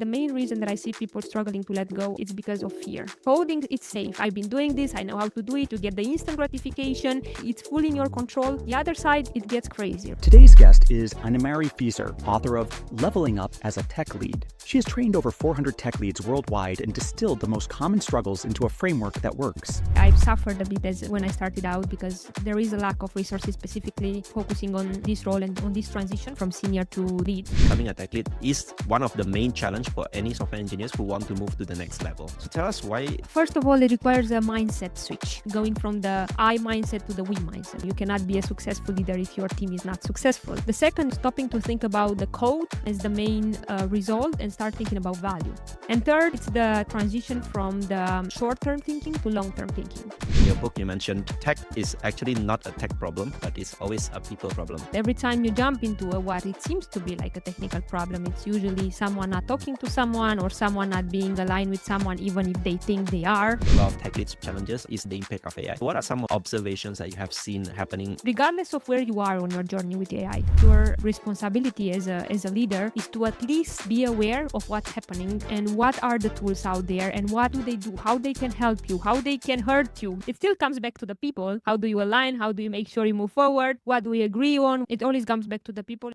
The main reason that I see people struggling to let go is because of fear. Coding, it's safe. I've been doing this. I know how to do it. You get the instant gratification. It's fully in your control. The other side, it gets crazier. Today's guest is Anemari Fiser, author of Leveling Up as a Tech Lead. She has trained over 400 tech leads worldwide and distilled the most common struggles into a framework that works. I've suffered a bit when I started out because there is a lack of resources specifically focusing on this role and on this transition from senior to lead. Becoming a tech lead is one of the main challenges for any software engineers who want to move to the next level. So tell us why. First of all, it requires a mindset switch, going from the I mindset to the we mindset. You cannot be a successful leader if your team is not successful. The second, stopping to think about the code as the main result and start thinking about value. And third, it's the transition from the short-term thinking to long-term thinking. In your book, you mentioned tech is actually not a tech problem, but it's always a people problem. Every time you jump into what it seems to be like a technical problem, it's usually someone not talking to someone or someone not being aligned with someone, even if they think they are. A lot of tech leads challenges is the impact of AI. What are some observations that you have seen happening? Regardless of where you are on your journey with AI, your responsibility as a leader is to at least be aware of what's happening and what are the tools out there and what do they do, how they can help you, how they can hurt you. It still comes back to the people. How do you align? How do you make sure you move forward? What do we agree on? It always comes back to the people.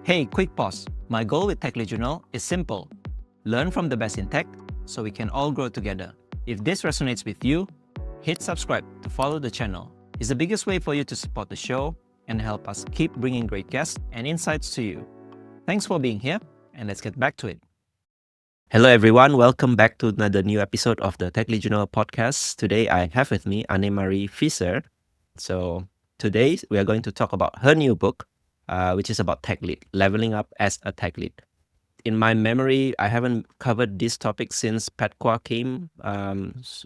Hey, quick pause. My goal with Tech Lead Journal is simple. Learn from the best in tech so we can all grow together. If this resonates with you, hit subscribe to follow the channel. It's the biggest way for you to support the show and help us keep bringing great guests and insights to you. Thanks for being here, and let's get back to it. Hello everyone, welcome back to another new episode of the Tech Lead Journal podcast. Today I have with me Anemari Fiser. So today we are going to talk about her new book, which is about tech lead, leveling up as a tech lead. In my memory, I haven't covered this topic since Patqua came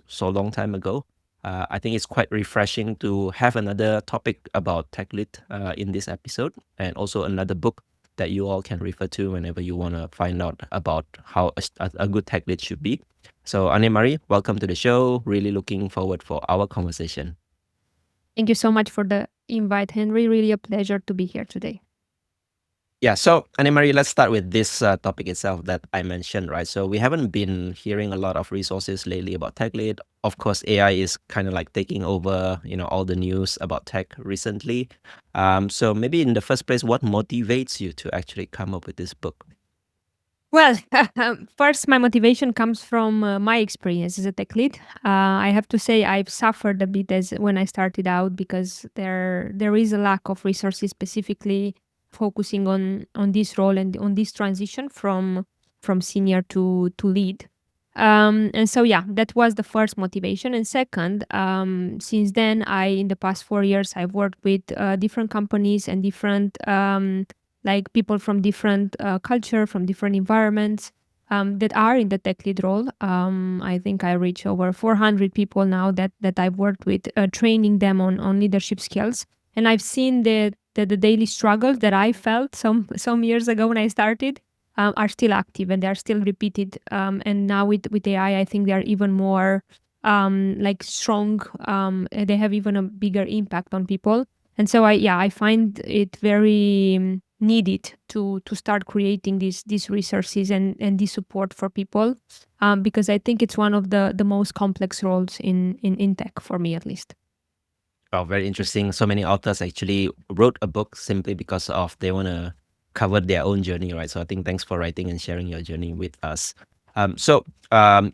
so long time ago. I think it's quite refreshing to have another topic about tech lead in this episode, and also another book that you all can refer to whenever you want to find out about how a good tech lead should be. So Anemari, welcome to the show. Really looking forward for our conversation. Thank you so much for the invite, Henry. Really a pleasure to be here today. Yeah, so Anemari, let's start with this topic itself that I mentioned, right? So we haven't been hearing a lot of resources lately about tech lead. Of course, AI is kind of like taking over, all the news about tech recently. So maybe in the first place, what motivates you to actually come up with this book? Well, first, my motivation comes from my experience as a tech lead. I have to say I've suffered a bit when I started out because there is a lack of resources specifically focusing on this role and on this transition from senior to lead. And so, yeah, that was the first motivation. And second, since then, in the past 4 years, I've worked with different companies and different like people from different culture, from different environments that are in the tech lead role. I think I reach over 400 people now that I've worked with, training them on leadership skills. And I've seen that the daily struggles that I felt some years ago when I started are still active and they are still repeated. And now with AI, I think they are even more strong. They have even a bigger impact on people. And so I find it very needed to start creating these resources and this support for people because I think it's one of the most complex roles in tech, for me at least. Oh, very interesting. So many authors actually wrote a book simply because of they want to cover their own journey, right? So I think thanks for writing and sharing your journey with us.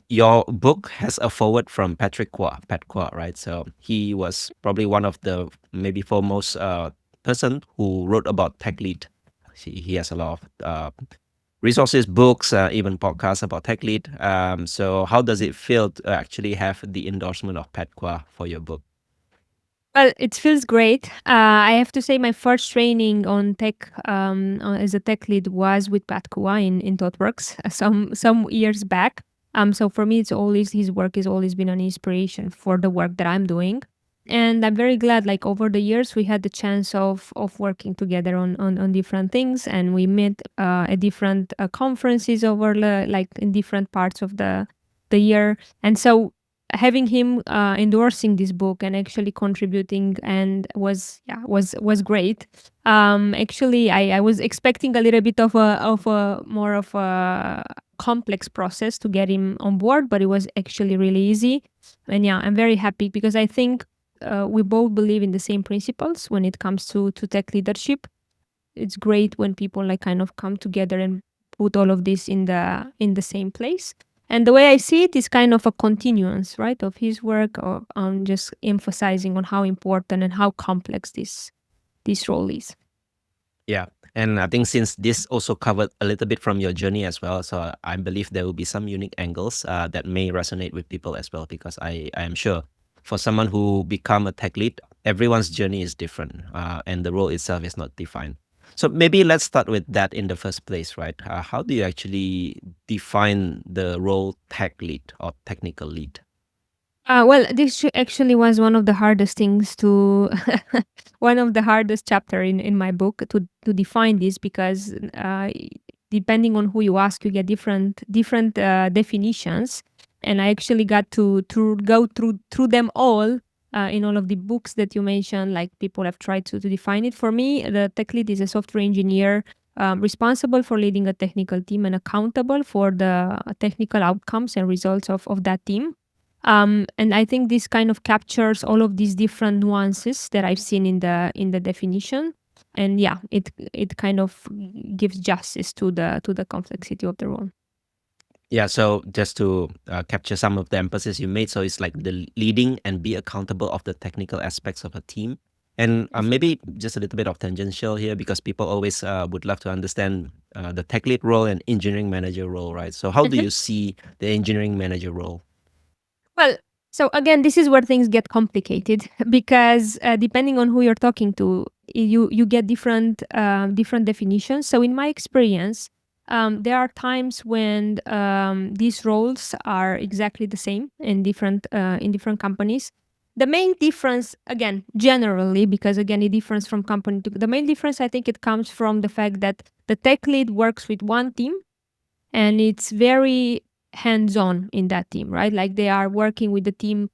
Your book has a foreword from Patqua, right? So he was probably one of the maybe foremost person who wrote about tech lead. He has a lot of resources, books, even podcasts about tech lead. So how does it feel to actually have the endorsement of Patqua for your book? Well, it feels great. I have to say my first training on tech as a tech lead was with Patqua in ThoughtWorks some years back. So for me, it's always his work has always been an inspiration for the work that I'm doing. And I'm very glad, like over the years, we had the chance of working together on different things, and we met at different conferences over like in different parts of the year. And so having him endorsing this book and actually contributing and was great. Actually, I was expecting a little bit of a more of a complex process to get him on board, but it was actually really easy. And yeah, I'm very happy because I think we both believe in the same principles when it comes to tech leadership. It's great when people like kind of come together and put all of this in the same place. And the way I see it is kind of a continuance, right, of his work, or just emphasizing on how important and how complex this role is. Yeah. And I think since this also covered a little bit from your journey as well, so I believe there will be some unique angles that may resonate with people as well, because I am sure for someone who become a tech lead, everyone's journey is different and the role itself is not defined. So maybe let's start with that in the first place, right? How do you actually define the role tech lead or technical lead? Well, actually was one of the hardest things to, one of the hardest chapter in my book to define this because depending on who you ask, you get different definitions, and I actually got to go through them all in all of the books that you mentioned. Like people have tried to define it. For me, the tech lead is a software engineer responsible for leading a technical team and accountable for the technical outcomes and results of that team. And I think this kind of captures all of these different nuances that I've seen in the definition. And yeah, it kind of gives justice to the complexity of the role. Yeah, so just to capture some of the emphasis you made, so it's like the leading and be accountable of the technical aspects of a team. And maybe just a little bit of tangential here, because people always would love to understand the tech lead role and engineering manager role, right? So how do Mhm. you see the engineering manager role? Well, so again, this is where things get complicated because depending on who you're talking to, you get different definitions. So in my experience, there are times when these roles are exactly the same in different companies. The main difference, again, generally, because again, it differs from company to the main difference. I think it comes from the fact that the tech lead works with one team and it's very hands-on in that team, right? Like they are working with the team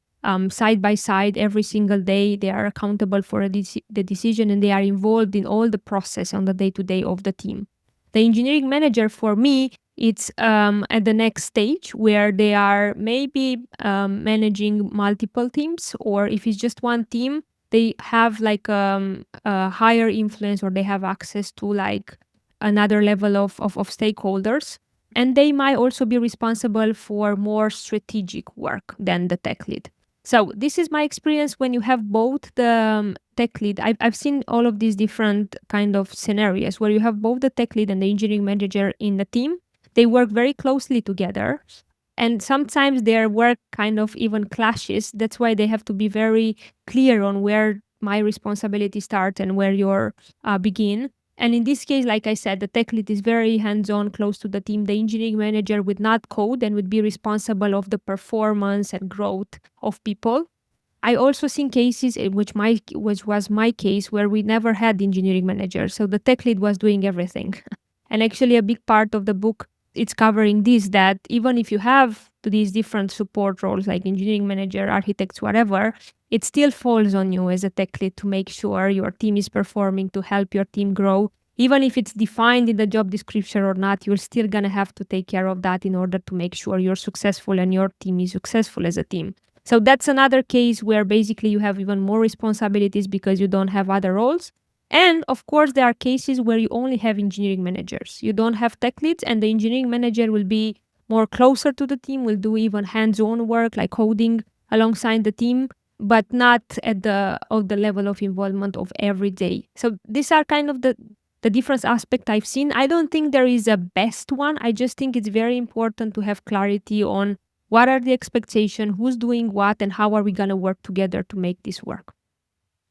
side by side every single day. They are accountable for the decision and they are involved in all the process on the day-to-day of the team. The engineering manager, for me, it's at the next stage where they are maybe managing multiple teams, or if it's just one team, they have like a higher influence, or they have access to like another level of stakeholders, and they might also be responsible for more strategic work than the tech lead. So this is my experience when you have both the tech lead. I've seen all of these different kind of scenarios where you have both the tech lead and the engineering manager in the team. They work very closely together, and sometimes their work kind of even clashes. That's why they have to be very clear on where my responsibility starts and where your begin. And in this case, like I said, the tech lead is very hands-on, close to the team. The engineering manager would not code and would be responsible of the performance and growth of people. I also seen cases in which was my case where we never had the engineering manager, so the tech lead was doing everything. And actually, a big part of the book it's covering this, that even if you have these different support roles like engineering manager, architects, whatever, it still falls on you as a tech lead to make sure your team is performing, to help your team grow. Even if it's defined in the job description or not, you're still gonna have to take care of that in order to make sure you're successful and your team is successful as a team. So that's another case where basically you have even more responsibilities because you don't have other roles. And of course, there are cases where you only have engineering managers. You don't have tech leads, and the engineering manager will be more closer to the team, will do even hands-on work like coding alongside the team, but not at the level of involvement of every day. So these are kind of the different aspect I've seen. I don't think there is a best one. I just think it's very important to have clarity on what are the expectations, who's doing what, and how are we going to work together to make this work.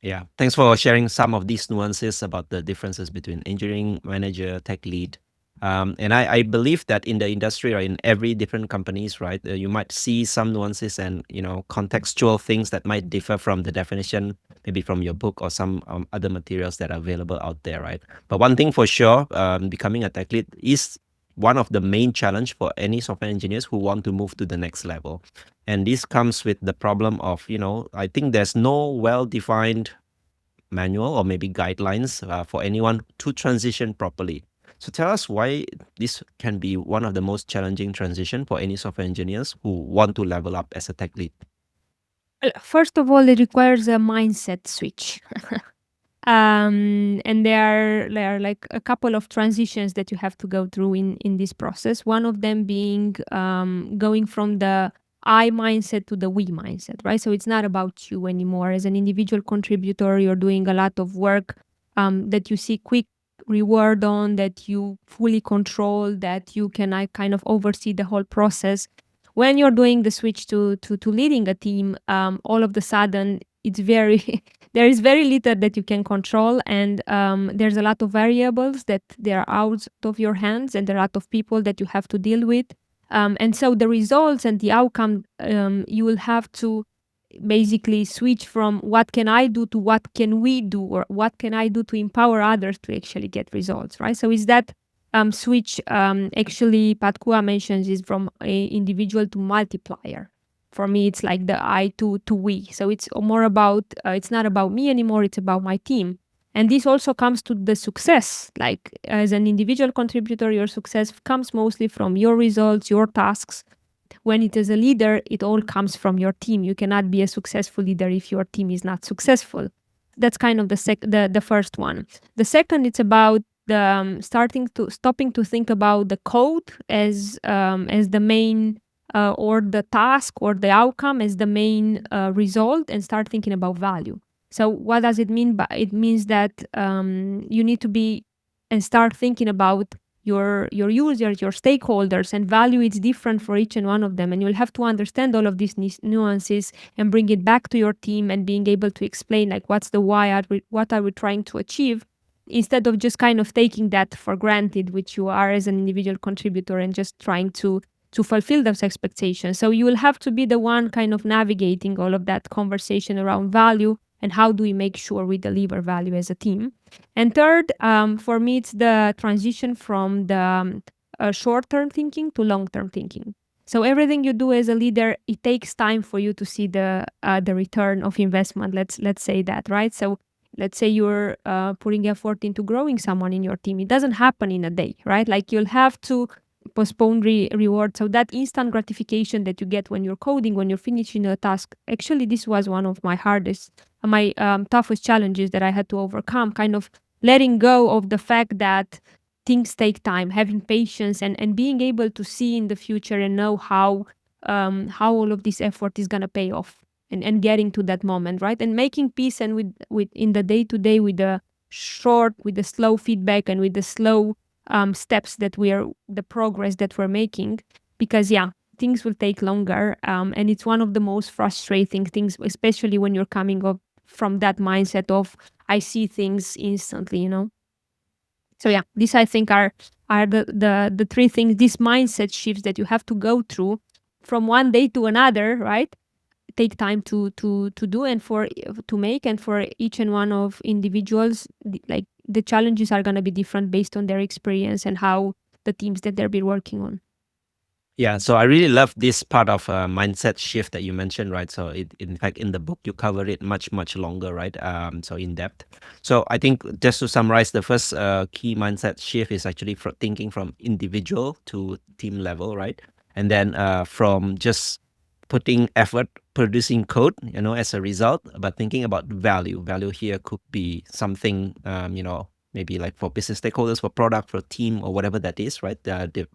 Yeah, thanks for sharing some of these nuances about the differences between engineering manager, tech lead. And I believe that in the industry or in every different companies, right, you might see some nuances and contextual things that might differ from the definition, maybe from your book or some other materials that are available out there, right? But one thing for sure, becoming a tech lead is one of the main challenge for any software engineers who want to move to the next level. And this comes with the problem of, I think there's no well-defined manual or maybe guidelines for anyone to transition properly. So tell us why this can be one of the most challenging transition for any software engineers who want to level up as a tech lead. First of all, it requires a mindset switch. And there are like a couple of transitions that you have to go through in this process. One of them being going from the I mindset to the we mindset, right? So it's not about you anymore. As an individual contributor, you're doing a lot of work that you see quick reward on, that you fully control, that you can kind of oversee the whole process. When you're doing the switch to leading a team, all of the sudden it's very there is very little that you can control, and there's a lot of variables that they are out of your hands, and there are a lot of people that you have to deal with, and so the results and the outcome, you will have to basically switch from what can I do to what can we do, or what can I do to empower others to actually get results, right? So is that switch, actually Pat Kua mentions, is from a individual to multiplier. For me, it's like the I to we. So it's more about, it's not about me anymore, it's about my team. And this also comes to the success. Like as an individual contributor, your success comes mostly from your results, your tasks. When it is a leader, it all comes from your team. You cannot be a successful leader if your team is not successful. That's kind of the first one. The second, it's about the stopping to think about the code as the main, or the task or the outcome as the main result, and start thinking about value. So what does it mean? By it means that you need to be and start thinking about your users, your stakeholders, and value is different for each and one of them. And you'll have to understand all of these nuances and bring it back to your team, and being able to explain like what's the why, what are we trying to achieve, instead of just kind of taking that for granted, which you are as an individual contributor, and just trying to fulfill those expectations. So you will have to be the one kind of navigating all of that conversation around value, and how do we make sure we deliver value as a team. And third, for me, it's the transition from the short-term thinking to long-term thinking. So everything you do as a leader, it takes time for you to see the return of investment. Let's say that, right? So let's say you're putting effort into growing someone in your team. It doesn't happen in a day, right? Like you'll have to postpone reward. So that instant gratification that you get when you're coding, when you're finishing a task, actually, this was one of my toughest challenges that I had to overcome, kind of letting go of the fact that things take time, having patience, and being able to see in the future and know how all of this effort is going to pay off, and getting to that moment, right? And making peace, and with in the day to day, with the slow feedback, and with the slow steps that the progress that we're making, because yeah, things will take longer, and it's one of the most frustrating things, especially when you're coming up from that mindset of I see things instantly. So yeah, these I think are the three things, these mindset shifts that you have to go through from one day to another, right? Take time to do, and to make, and for each and one of individuals, like the challenges are going to be different based on their experience and how the teams that they'll be working on. Yeah, so I really love this part of mindset shift that you mentioned, right? So in fact, in the book, you cover it much, much longer, right? So in depth. So I think just to summarize, the first key mindset shift is actually thinking from individual to team level, right? And then from just putting effort, producing code, as a result, but thinking about value. Value here could be something, maybe like for business stakeholders, for product, for team, or whatever that is, right?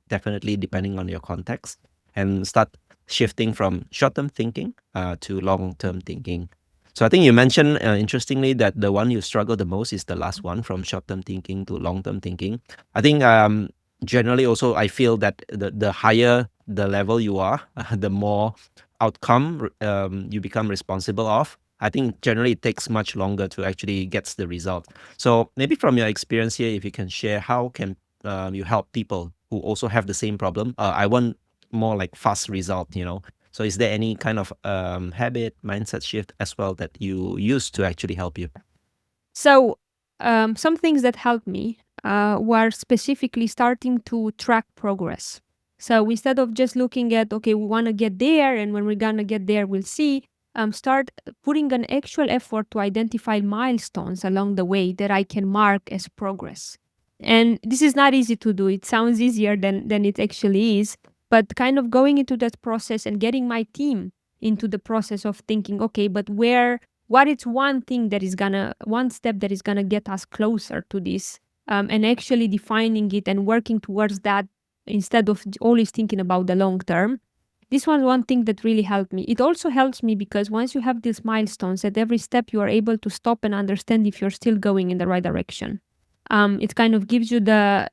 Definitely depending on your context, and start shifting from short-term thinking to long-term thinking. So I think you mentioned, interestingly, that the one you struggle the most is the last one, from short-term thinking to long-term thinking. I think generally also I feel that the higher the level you are, the more outcome you become responsible of. I think generally it takes much longer to actually get the result. So maybe from your experience here, if you can share, how can you help people who also have the same problem? I want more like fast result, you know. So is there any kind of habit, mindset shift as well that you use to actually help you? So, some things that helped me were specifically starting to track progress. So instead of just looking at, okay, we want to get there, and when we're going to get there, we'll see, start putting an actual effort to identify milestones along the way that I can mark as progress. And this is not easy to do. It sounds easier than it actually is. But kind of going into that process and getting my team into the process of thinking, okay, but what is one thing that is gonna one step that is gonna get us closer to this, and actually defining it and working towards that instead of always thinking about the long term. This was one thing that really helped me. It also helps me because once you have these milestones, at every step you are able to stop and understand if you're still going in the right direction. It kind of gives you the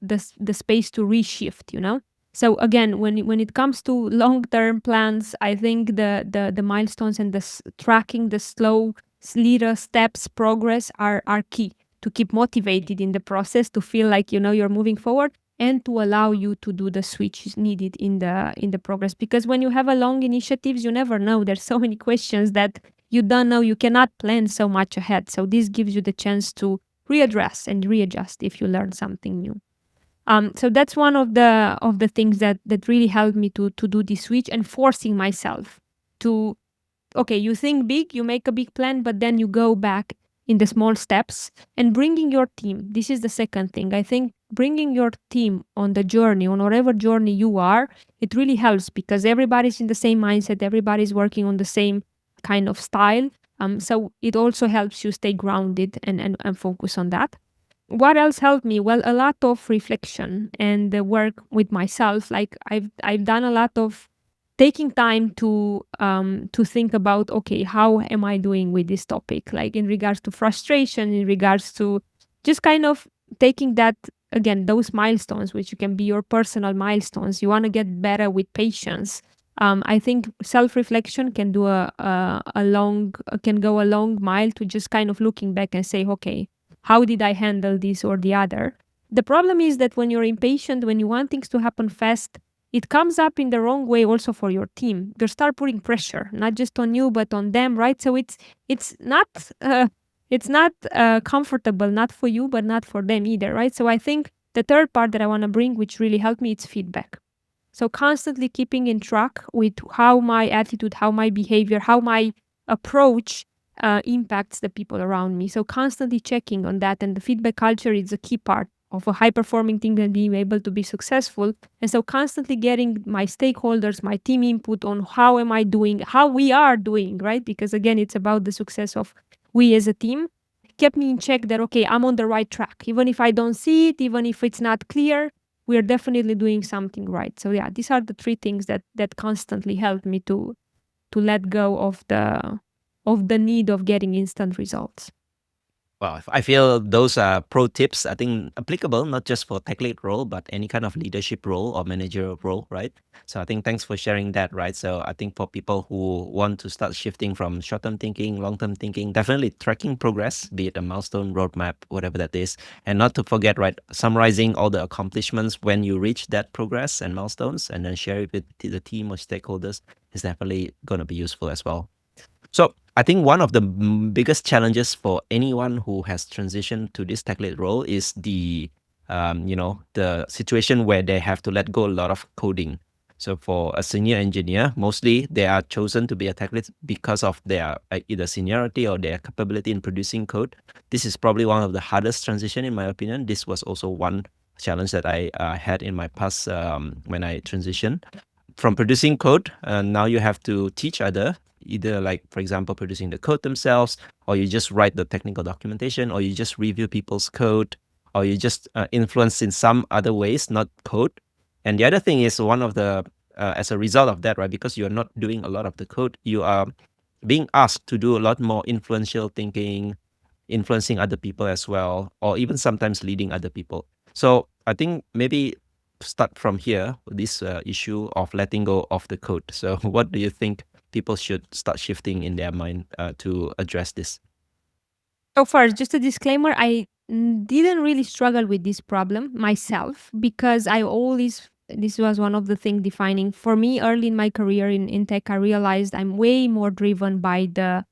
space to reshift, you know. So again, when it comes to long term plans, I think the milestones and tracking the slow little steps progress are key to keep motivated in the process, to feel like you know you're moving forward, and to allow you to do the switch needed in the progress. Because when you have a long initiatives, you never know. There's so many questions that you don't know. You cannot plan so much ahead. So this gives you the chance to readdress and readjust if you learn something new. So that's one of the things that really helped me to do this switch, and forcing myself to, okay, you think big, you make a big plan, but then you go back in the small steps, and bringing your team. This is the second thing. I think bringing your team on the journey, on whatever journey you are, it really helps because everybody's in the same mindset, everybody's working on the same kind of style. So it also helps you stay grounded and focus on that. What else helped me? Well, a lot of reflection and the work with myself. Like I've done a lot of taking time to think about, okay, how am I doing with this topic, like in regards to frustration, in regards to just kind of taking that, again, those milestones, which you can be your personal milestones. You want to get better with patience. I think self-reflection can do a long can go a long mile to just kind of looking back and say, okay, how did I handle this or the other? The problem is that when you're impatient, when you want things to happen fast, it comes up in the wrong way also for your team. They start putting pressure, not just on you but on them, right? So it's not comfortable, not for you but not for them either, right? So I think the third part that I want to bring, which really helped me, it's feedback. So constantly keeping in track with how my attitude, how my behavior, how my approach impacts the people around me. So constantly checking on that, and the feedback culture is a key part of a high performing team and being able to be successful. And so constantly getting my stakeholders, my team input on how am I doing, how we are doing, right? Because again, it's about the success of we as a team. Kept me in check that, okay, I'm on the right track. Even if I don't see it, even if it's not clear, we are definitely doing something right. So yeah, these are the three things that constantly help me to let go of the need of getting instant results. Well, I feel those are pro tips, I think applicable not just for tech lead role, but any kind of leadership role or managerial role, right? So I think thanks for sharing that, right? So I think for people who want to start shifting from short-term thinking, long-term thinking, definitely tracking progress, be it a milestone, roadmap, whatever that is. And not to forget, right, summarizing all the accomplishments when you reach that progress and milestones, and then share it with the team or stakeholders is definitely going to be useful as well. So I think one of the biggest challenges for anyone who has transitioned to this tech lead role is the situation where they have to let go a lot of coding. So for a senior engineer, mostly they are chosen to be a tech lead because of their either seniority or their capability in producing code. This is probably one of the hardest transition in my opinion. This was also one challenge that I had in my past when I transitioned from producing code. Now you have to teach other, either like, for example, producing the code themselves, or you just write the technical documentation, or you just review people's code, or you just influence in some other ways, not code. And the other thing is one of the, as a result of that, right, because you're not doing a lot of the code, you are being asked to do a lot more influential thinking, influencing other people as well, or even sometimes leading other people. So I think maybe start from here, this issue of letting go of the code. So what do you think people should start shifting in their mind to address this? So first, just a disclaimer, didn't really struggle with this problem myself because I always this was one of the things defining for me early in my career in tech. I realized I'm way more driven by the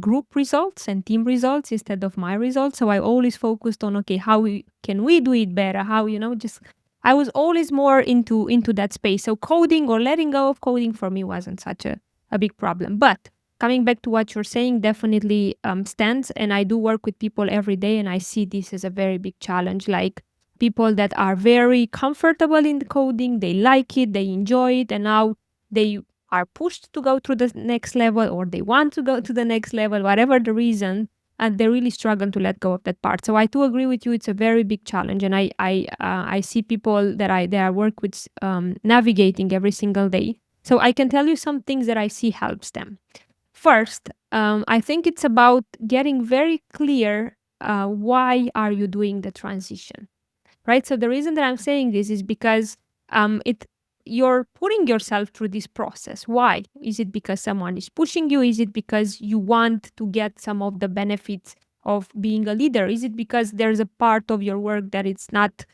group results and team results instead of my results. So I always focused on okay, can we do it better? How just I was always more into that space. So coding or letting go of coding for me wasn't such a big problem. But coming back to what you're saying, definitely stands. And I do work with people every day, and I see this as a very big challenge. Like people that are very comfortable in the coding, they like it, they enjoy it, and now they are pushed to go to the next level or they want to go to the next level, whatever the reason, and they really struggle to let go of that part. So I do agree with you; it's a very big challenge, and I see people that I work with navigating every single day. So I can tell you some things that I see helps them. First, I think it's about getting very clear why are you doing the transition, right? So the reason that I'm saying this is because it you're putting yourself through this process. Why? Is it because someone is pushing you? Is it because you want to get some of the benefits of being a leader? Is it because there's a part of your work that it's not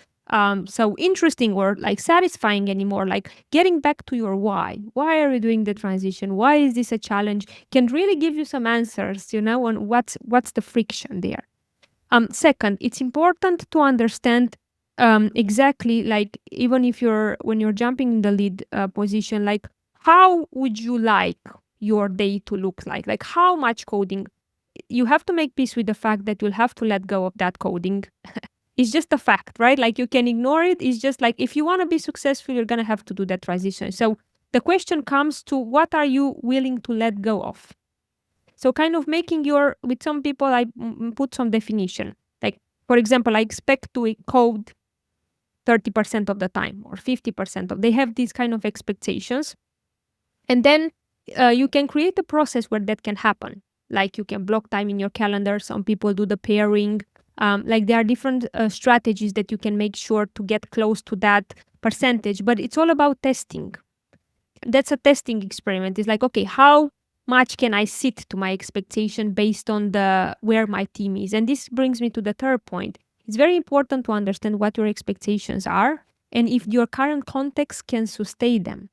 so interesting or like satisfying anymore? Like getting back to your why. Why are you doing the transition? Why is this a challenge? Can really give you some answers, on what's the friction there. Second, it's important to understand exactly like even if when you're jumping in the lead position, like how would you like your day to look like how much coding you have to make peace with the fact that you'll have to let go of that coding. It's just a fact, right? Like you can ignore it. It's just like if you want to be successful, you're gonna have to do that transition. So the question comes to what are you willing to let go of? So kind of making with some people, I put some definition. Like, for example, I expect to code 30% of the time or 50% they have these kind of expectations. And then you can create a process where that can happen. Like you can block time in your calendar. Some people do the pairing. Like there are different strategies that you can make sure to get close to that percentage, but it's all about testing. That's a testing experiment. It's like, okay, how much can I sit to my expectation based on the where my team is? And this brings me to the third point. It's very important to understand what your expectations are and if your current context can sustain them.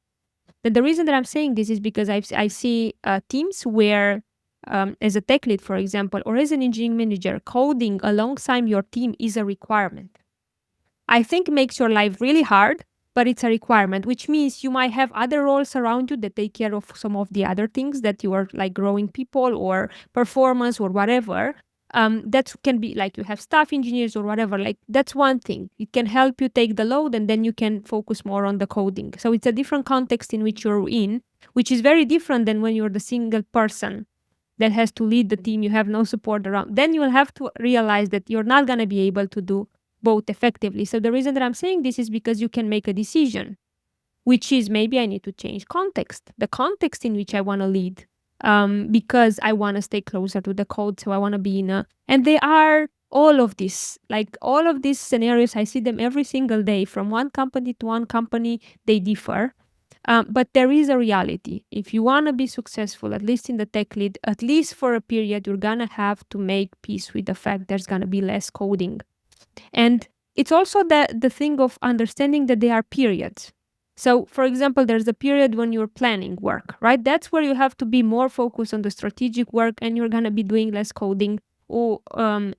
Then the reason that I'm saying this is because I see teams where, as a tech lead, for example, or as an engineering manager, coding alongside your team is a requirement. I think makes your life really hard, but it's a requirement, which means you might have other roles around you that take care of some of the other things that you are like growing people or performance or whatever. That can be like you have staff engineers or whatever. Like that's one thing. It can help you take the load and then you can focus more on the coding. So it's a different context in which you're in, which is very different than when you're the single person that has to lead the team. You have no support around. Then you will have to realize that you're not going to be able to do both effectively. So the reason that I'm saying this is because you can make a decision, which is maybe I need to change context, the context in which I want to lead, because I want to stay closer to the code. So I want to be and they are all of this, like all of these scenarios, I see them every single day from one company to one company, they differ. But there is a reality. If you want to be successful, at least in the tech lead, at least for a period, you're going to have to make peace with the fact there's going to be less coding. And it's also the thing of understanding that there are periods. So, for example, there's a period when you're planning work, right? That's where you have to be more focused on the strategic work and you're going to be doing less coding. Or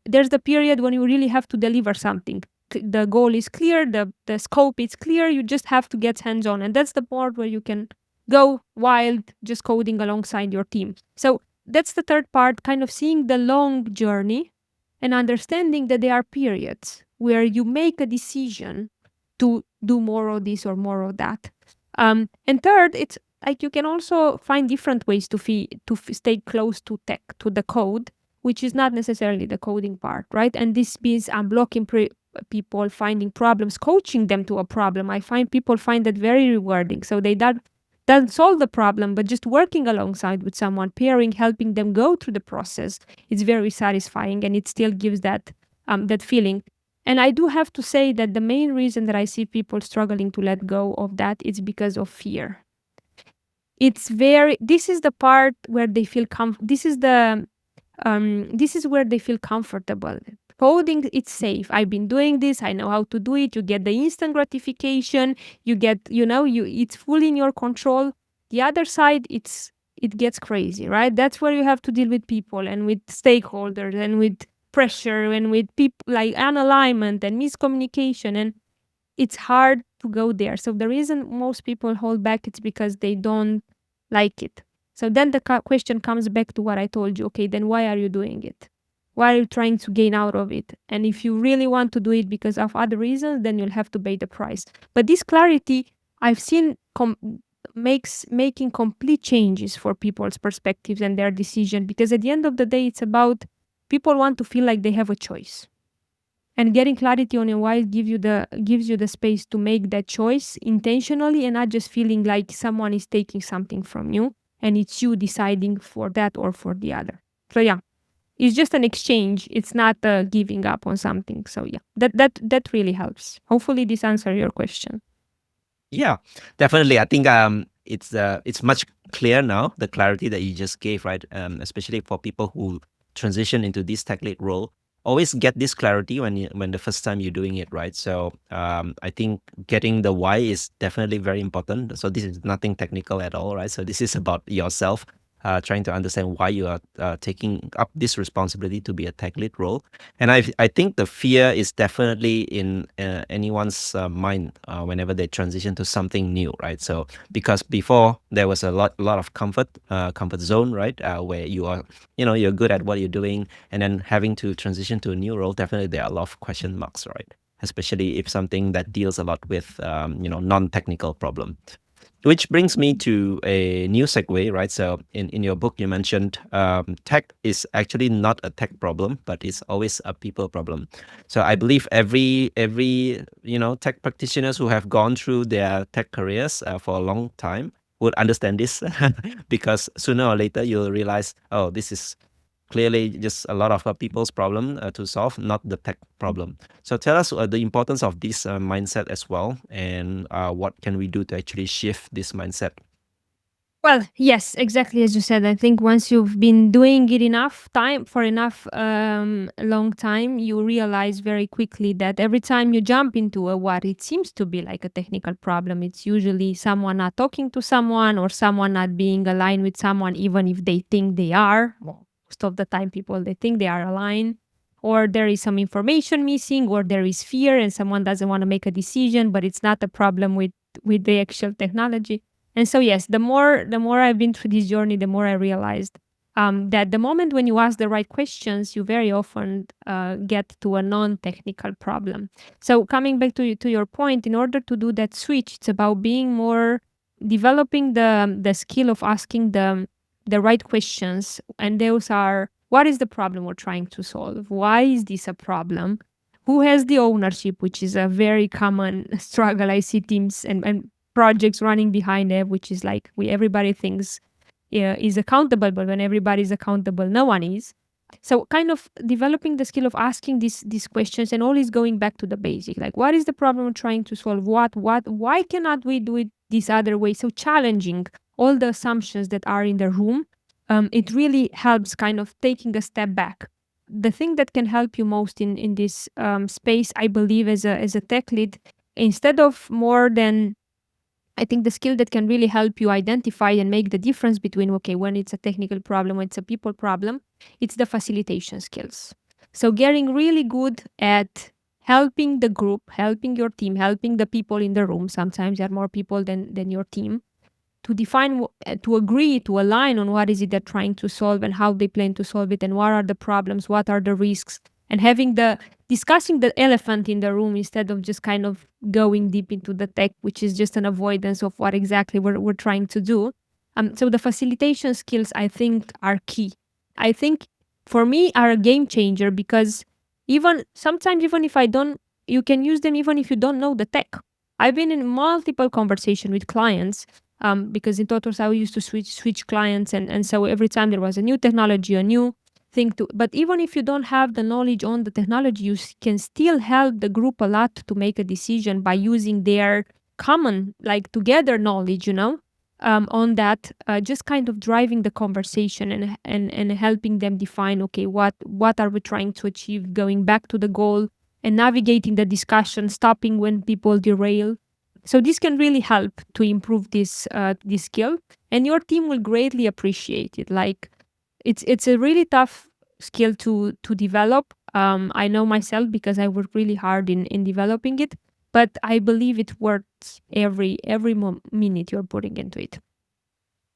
there's the period when you really have to deliver something. The goal is clear, the scope is clear, you just have to get hands on. And that's the part where you can go wild, just coding alongside your team. So, that's the third part, kind of seeing the long journey and understanding that there are periods where you make a decision to do more of this or more of that. And third, it's like you can also find different ways to stay close to tech, to the code, which is not necessarily the coding part, right? And this means unblocking people, finding problems, coaching them to a problem. I find people find that very rewarding. So they doesn't solve the problem, but just working alongside with someone, pairing, helping them go through the process, it's very satisfying and it still gives that feeling. And I do have to say that the main reason that I see people struggling to let go of that is because of fear. This is the part where they feel this is where they feel comfortable. coding, it's safe. I've been doing this. I know how to do it. You get the instant gratification. You get, it's fully in your control. The other side, it gets crazy, right? That's where you have to deal with people and with stakeholders and with pressure and with people like unalignment and miscommunication. And it's hard to go there. So the reason most people hold back it's because they don't like it. So then the question comes back to what I told you. Okay, then why are you doing it? Why are you trying to gain out of it? And if you really want to do it because of other reasons, then you'll have to pay the price. But this clarity I've seen making complete changes for people's perspectives and their decision, because at the end of the day it's about people want to feel like they have a choice, and getting clarity on your why gives you the space to make that choice intentionally and not just feeling like someone is taking something from you and it's you deciding for that or for the other. So yeah, it's just an exchange. It's not giving up on something. So yeah, that really helps. Hopefully this answers your question. Yeah, definitely. I think it's much clear now, the clarity that you just gave, right? Especially for people who transition into this tech lead role. Always get this clarity when the first time you're doing it, right? So I think getting the why is definitely very important. So this is nothing technical at all, right? So this is about yourself. Trying to understand why you are taking up this responsibility to be a tech lead role. And I think the fear is definitely in anyone's mind whenever they transition to something new, right? So because before there was a lot of comfort zone, right? Where you are, you're good at what you're doing, and then having to transition to a new role, definitely there are a lot of question marks, right? Especially if something that deals a lot with non-technical problem. Which brings me to a new segue, right? So in your book, you mentioned tech is actually not a tech problem, but it's always a people problem. So I believe every tech practitioners who have gone through their tech careers for a long time would understand this because sooner or later you'll realize, oh, this is clearly just a lot of people's problem to solve, not the tech problem. So tell us the importance of this mindset as well, and what can we do to actually shift this mindset? Well, yes, exactly as you said. I think once you've been doing it enough time for enough long time, you realize very quickly that every time you jump into a what it seems to be like a technical problem, it's usually someone not talking to someone or someone not being aligned with someone, even if they think they are. Well, most of the time, people they think they are aligned, or there is some information missing, or there is fear, and someone doesn't want to make a decision, but it's not a problem with the actual technology. And so, yes, the more I've been through this journey, the more I realized that the moment when you ask the right questions, you very often get to a non-technical problem. So, coming back to your point, in order to do that switch, it's about being more developing the skill of asking the right questions, and those are: what is the problem we're trying to solve? Why is this a problem? Who has the ownership, which is a very common struggle I see teams and projects running behind it, which is like everybody thinks is accountable, but when everybody is accountable, no one is. So kind of developing the skill of asking these questions and always going back to the basic, like what is the problem we're trying to solve? Why cannot we do it this other way? So challenging all the assumptions that are in the room, it really helps kind of taking a step back. The thing that can help you most in this space, I believe, as a tech lead, instead of more than I think the skill that can really help you identify and make the difference between, okay, when it's a technical problem, when it's a people problem, it's the facilitation skills. So getting really good at helping the group, helping your team, helping the people in the room. Sometimes there are more people than your team to define, to agree, to align on what is it they're trying to solve and how they plan to solve it and what are the problems, what are the risks, and having discussing the elephant in the room instead of just kind of going deep into the tech, which is just an avoidance of what exactly we're trying to do. So the facilitation skills, I think, are key. I think for me are a game changer because even sometimes, even if I don't, you can use them even if you don't know the tech. I've been in multiple conversation with clients because in Totos I used to switch clients, and so every time there was a new technology, a new thing to. But even if you don't have the knowledge on the technology, you can still help the group a lot to make a decision by using their common, like together knowledge. on that, just kind of driving the conversation and helping them define, okay, what are we trying to achieve, going back to the goal and navigating the discussion, stopping when people derail. So this can really help to improve this skill, and your team will greatly appreciate it. Like it's a really tough skill to develop. I know myself because I work really hard in developing it, but I believe it worth every minute you're putting into it.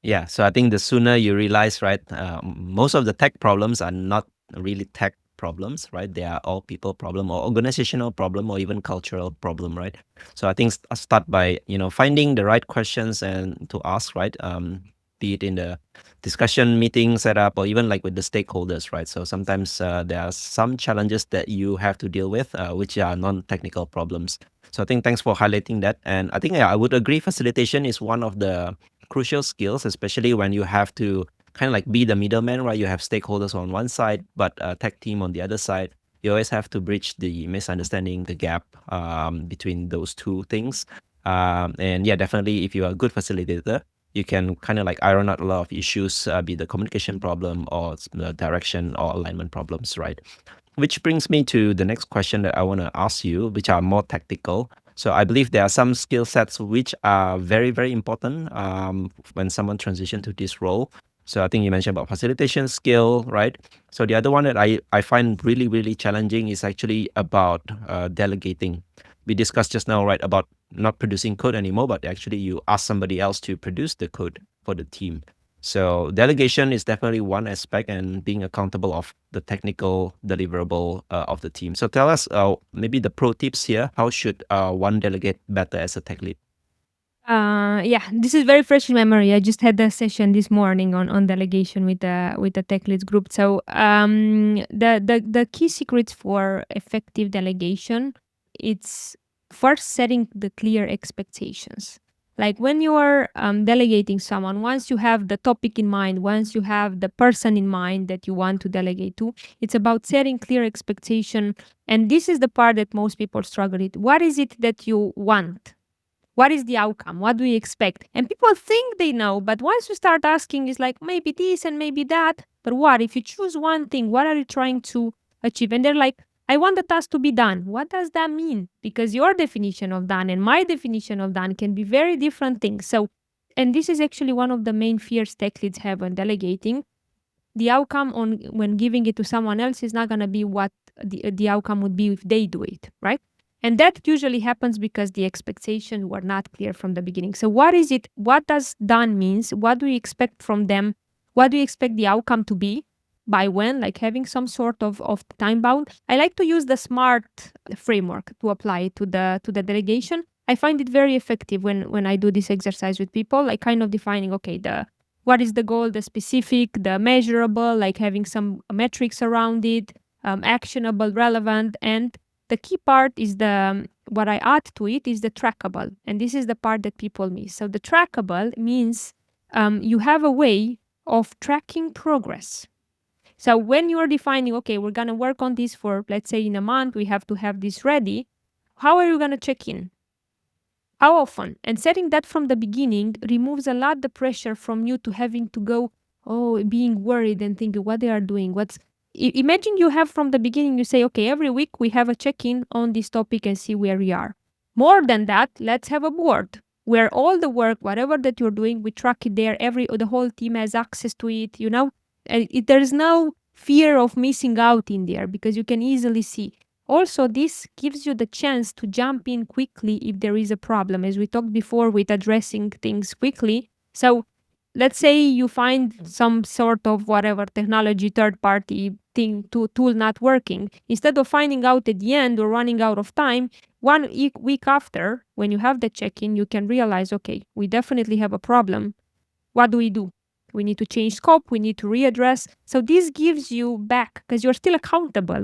Yeah, so I think the sooner you realize, right, most of the tech problems are not really tech problems, right? They are all people problem or organizational problem or even cultural problem, right? So I think start by finding the right questions and to ask, right? Be it in the discussion meeting setup or even like with the stakeholders, right? So sometimes there are some challenges that you have to deal with, which are non-technical problems. So I think thanks for highlighting that, and I think yeah, I would agree. Facilitation is one of the crucial skills, especially when you have to kind of like be the middleman, right? You have stakeholders on one side, but a tech team on the other side. You always have to bridge the misunderstanding, the gap between those two things. And yeah, definitely, if you are a good facilitator, you can kind of like iron out a lot of issues, be the communication problem or the direction or alignment problems, right? Which brings me to the next question that I want to ask you, which are more tactical. So I believe there are some skill sets which are very, very important when someone transition to this role. So I think you mentioned about facilitation skill, right? So the other one that I find really, really challenging is actually about delegating. We discussed just now, right, about not producing code anymore, but actually you ask somebody else to produce the code for the team. So delegation is definitely one aspect, and being accountable of the technical deliverable of the team. So tell us maybe the pro tips here. How should one delegate better as a tech lead? Yeah, this is very fresh in memory. I just had a session this morning on delegation with the tech leads group. So the key secrets for effective delegation, it's first setting the clear expectations. Like when you are delegating someone, once you have the topic in mind, once you have the person in mind that you want to delegate to, it's about setting clear expectation. And this is the part that most people struggle with. What is it that you want? What is the outcome? What do we expect? And people think they know, but once you start asking, it's like maybe this and maybe that. But what? If you choose one thing, what are you trying to achieve? And they're like, I want the task to be done. What does that mean? Because your definition of done and my definition of done can be very different things. So, and this is actually one of the main fears tech leads have when delegating. The outcome on when giving it to someone else is not going to be what the outcome would be if they do it, right? And that usually happens because the expectations were not clear from the beginning. So what is it? What does done means? What do we expect from them? What do we expect the outcome to be? By when? Like having some sort of time bound. I like to use the SMART framework to apply to the delegation. I find it very effective when I do this exercise with people, like kind of defining, okay, the what is the goal, the specific, the measurable, like having some metrics around it, actionable, relevant, and the key part is what I add to it is the trackable, and this is the part that people miss. So the trackable means you have a way of tracking progress. So when you are defining, okay, we're gonna work on this for, let's say, in a month, we have to have this ready. How are you gonna check in? How often? And setting that from the beginning removes a lot the pressure from you to having to go, oh, being worried and thinking what they are doing. Imagine you have from the beginning, you say, okay, every week we have a check in on this topic and see where we are. More than that, let's have a board where all the work, whatever that you're doing, we track it there. The whole team has access to it, there's no fear of missing out in there because you can easily see. Also, this gives you the chance to jump in quickly if there is a problem, as we talked before with addressing things quickly. So, let's say you find some sort of whatever technology third party tool not working. Instead of finding out at the end or running out of time, week after, when you have the check in, you can realize, okay, we definitely have a problem. What do we do? We need to change scope, we need to readdress. So this gives you back because you're still accountable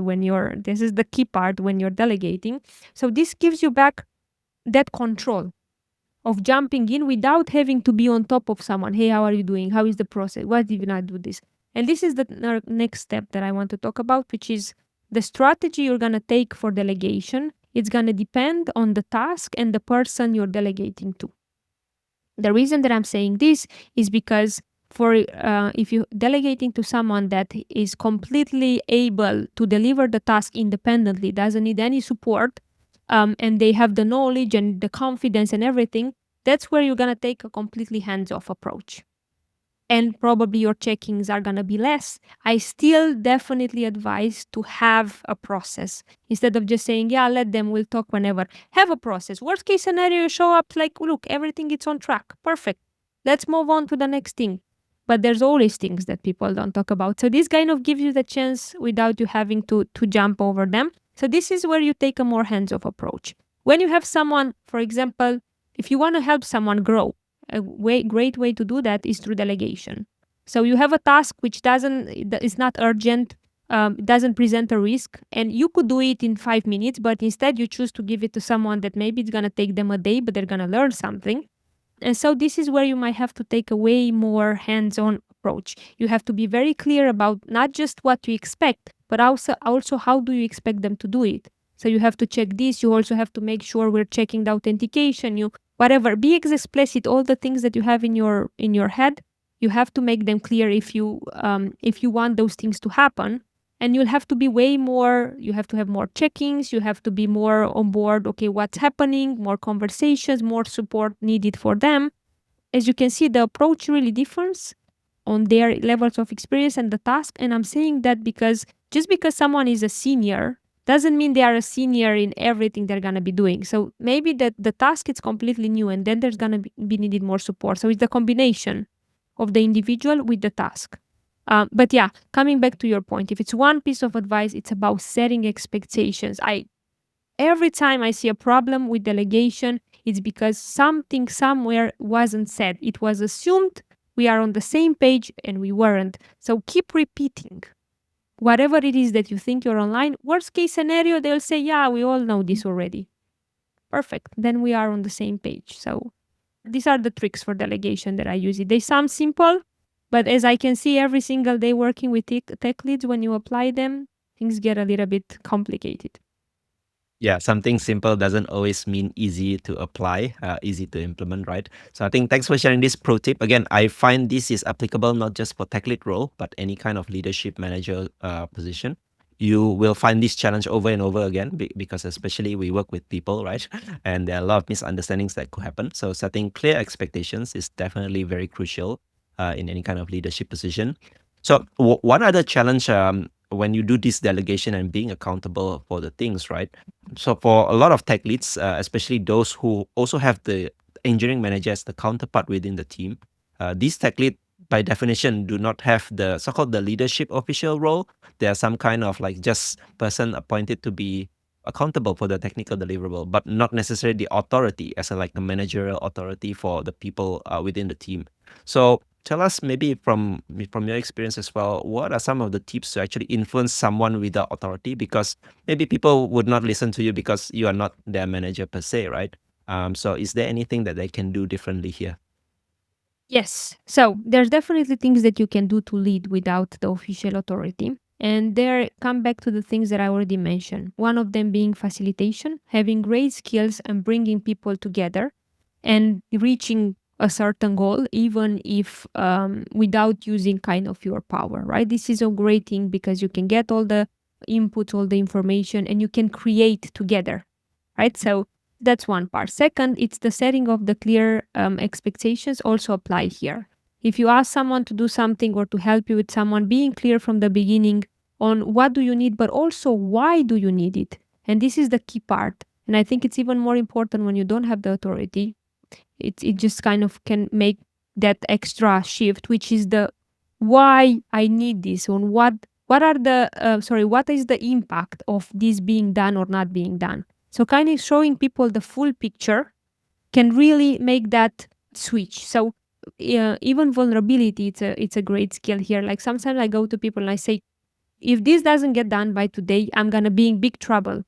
this is the key part when you're delegating. So this gives you back that control of jumping in without having to be on top of someone. Hey, how are you doing? How is the process? Why did you not do this? And this is the next step that I want to talk about, which is the strategy you're going to take for delegation. It's going to depend on the task and the person you're delegating to. The reason that I'm saying this is because for if you delegating to someone that is completely able to deliver the task independently, doesn't need any support, and they have the knowledge and the confidence and everything, that's where you're gonna take a completely hands-off approach. And probably your checkings are gonna be less. I still definitely advise to have a process instead of just saying, yeah, let them, we'll talk whenever. Have a process. Worst case scenario, you show up like, look, everything is on track. Perfect. Let's move on to the next thing. But there's always things that people don't talk about. So this kind of gives you the chance without you having to jump over them. So this is where you take a more hands-off approach. When you have someone, for example, if you want to help someone grow, great way to do that is through delegation. So you have a task which is not urgent, doesn't present a risk, and you could do it in 5 minutes, but instead you choose to give it to someone that maybe it's gonna take them a day, but they're gonna learn something. And so this is where you might have to take a way more hands-on approach. You have to be very clear about not just what you expect, but also how do you expect them to do it. So you have to check this. You also have to make sure we're checking the authentication. You whatever, be explicit. All the things that you have in your head, you have to make them clear if you want those things to happen. And you'll have to be way more. You have to have more checkings. You have to be more on board. Okay, what's happening? More conversations, more support needed for them. As you can see, the approach really differs on their levels of experience and the task. And I'm saying that because just because someone is a senior doesn't mean they are a senior in everything they're going to be doing. So maybe that the task is completely new and then there's going to be needed more support. So it's the combination of the individual with the task. But yeah, coming back to your point, if it's one piece of advice, it's about setting expectations. Every time I see a problem with delegation, it's because something somewhere wasn't said. It was assumed we are on the same page and we weren't. So keep repeating. Whatever it is that you think you're online, worst case scenario, they'll say, yeah, we all know this already. Perfect. Then we are on the same page. So these are the tricks for delegation that I use. They sound simple, but as I can see every single day working with tech leads, when you apply them, things get a little bit complicated. Yeah, something simple doesn't always mean easy to apply, easy to implement, right? So I think thanks for sharing this pro tip. Again, I find this is applicable not just for tech lead role, but any kind of leadership manager position. You will find this challenge over and over again because especially we work with people, right? And there are a lot of misunderstandings that could happen. So setting clear expectations is definitely very crucial in any kind of leadership position. So one other challenge when you do this delegation and being accountable for the things, right? So for a lot of tech leads, especially those who also have the engineering manager as the counterpart within the team, these tech lead by definition do not have the so-called the leadership official role. They are some kind of like just person appointed to be accountable for the technical deliverable, but not necessarily the authority as a like a managerial authority for the people within the team. So tell us maybe from your experience as well, what are some of the tips to actually influence someone without authority? Because maybe people would not listen to you because you are not their manager per se, right? So is there anything that they can do differently here? Yes. So there's definitely things that you can do to lead without the official authority. And there come back to the things that I already mentioned. One of them being facilitation, having great skills and bringing people together and reaching a certain goal, even if without using kind of your power, right? This is a great thing because you can get all the inputs, all the information, and you can create together, right? So that's one part. Second, it's the setting of the clear expectations also apply here. If you ask someone to do something or to help you with someone, being clear from the beginning on what do you need, but also why do you need it. And this is the key part. And I think it's even more important when you don't have the authority. It just kind of can make that extra shift, which is the why I need this, on what is the impact of this being done or not being done. So kind of showing people the full picture can really make that switch. So even vulnerability, it's a great skill here. Like sometimes I go to people and I say, if this doesn't get done by today, I'm gonna be in big trouble.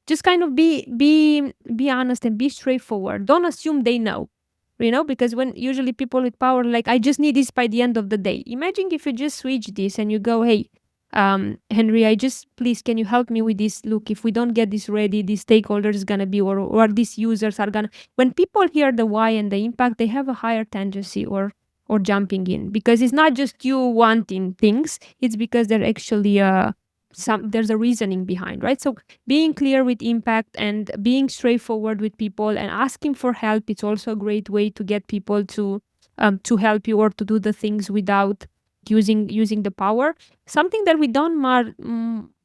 Just kind of be honest and be straightforward. Don't assume they know. Because when usually people with power like, I just need this by the end of the day. Imagine if you just switch this and you go, hey, Henry, I just please, can you help me with this? Look, if we don't get this ready, these stakeholders is gonna be, or these users are gonna. When people hear the why and the impact, they have a higher tendency or jumping in, because it's not just you wanting things; it's because they're actually there's a reasoning behind, right? So being clear with impact and being straightforward with people and asking for help, it's also a great way to get people to help you or to do the things without using the power. Something that we don't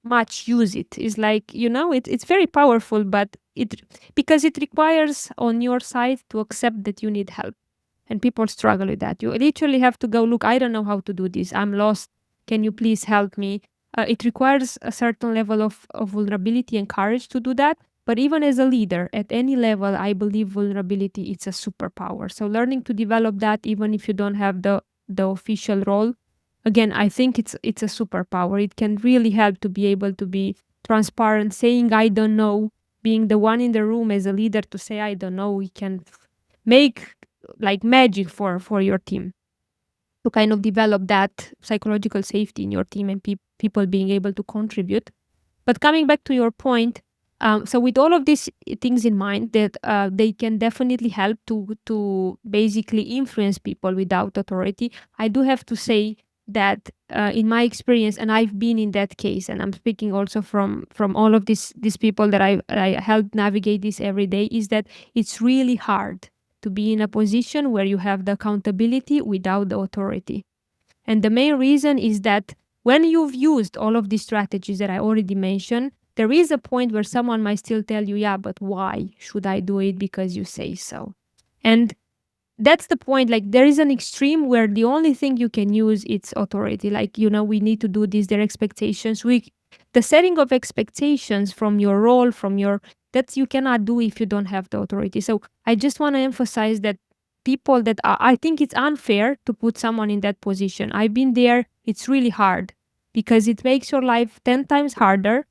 much use it is like, it's very powerful, but it because it requires on your side to accept that you need help, and people struggle with that. You literally have to go, look, I don't know how to do this, I'm lost, can you please help me? It requires a certain level of vulnerability and courage to do that. But even as a leader at any level, I believe vulnerability is a superpower. So learning to develop that, even if you don't have the official role, again, I think it's a superpower. It can really help to be able to be transparent, saying I don't know, being the one in the room as a leader to say I don't know. We can make like magic for your team to kind of develop that psychological safety in your team and people being able to contribute. But coming back to your point, so with all of these things in mind, that they can definitely help to basically influence people without authority. I do have to say that in my experience, and I've been in that case, and I'm speaking also from all of these people that I help navigate this every day, is that it's really hard to be in a position where you have the accountability without the authority. And the main reason is that when you've used all of these strategies that I already mentioned, there is a point where someone might still tell you, yeah, but why should I do it? Because you say so. And that's the point. Like, there is an extreme where the only thing you can use is authority. Like, we need to do this, their expectations. The setting of expectations from your role, that you cannot do if you don't have the authority. So I just want to emphasize that people that I think it's unfair to put someone in that position. I've been there. It's really hard because it makes your life 10 times harder.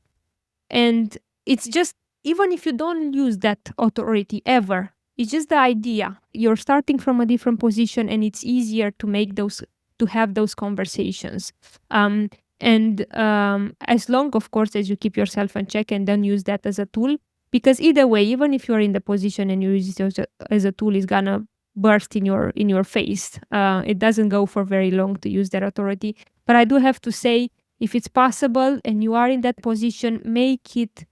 And it's just, even if you don't use that authority ever, it's just the idea. You're starting from a different position and it's easier to have those conversations. And as long, of course, as you keep yourself in check and don't use that as a tool, because either way, even if you're in the position and you use it as a tool, it's gonna burst in your face. It doesn't go for very long to use that authority. But I do have to say, if it's possible and you are in that position, make it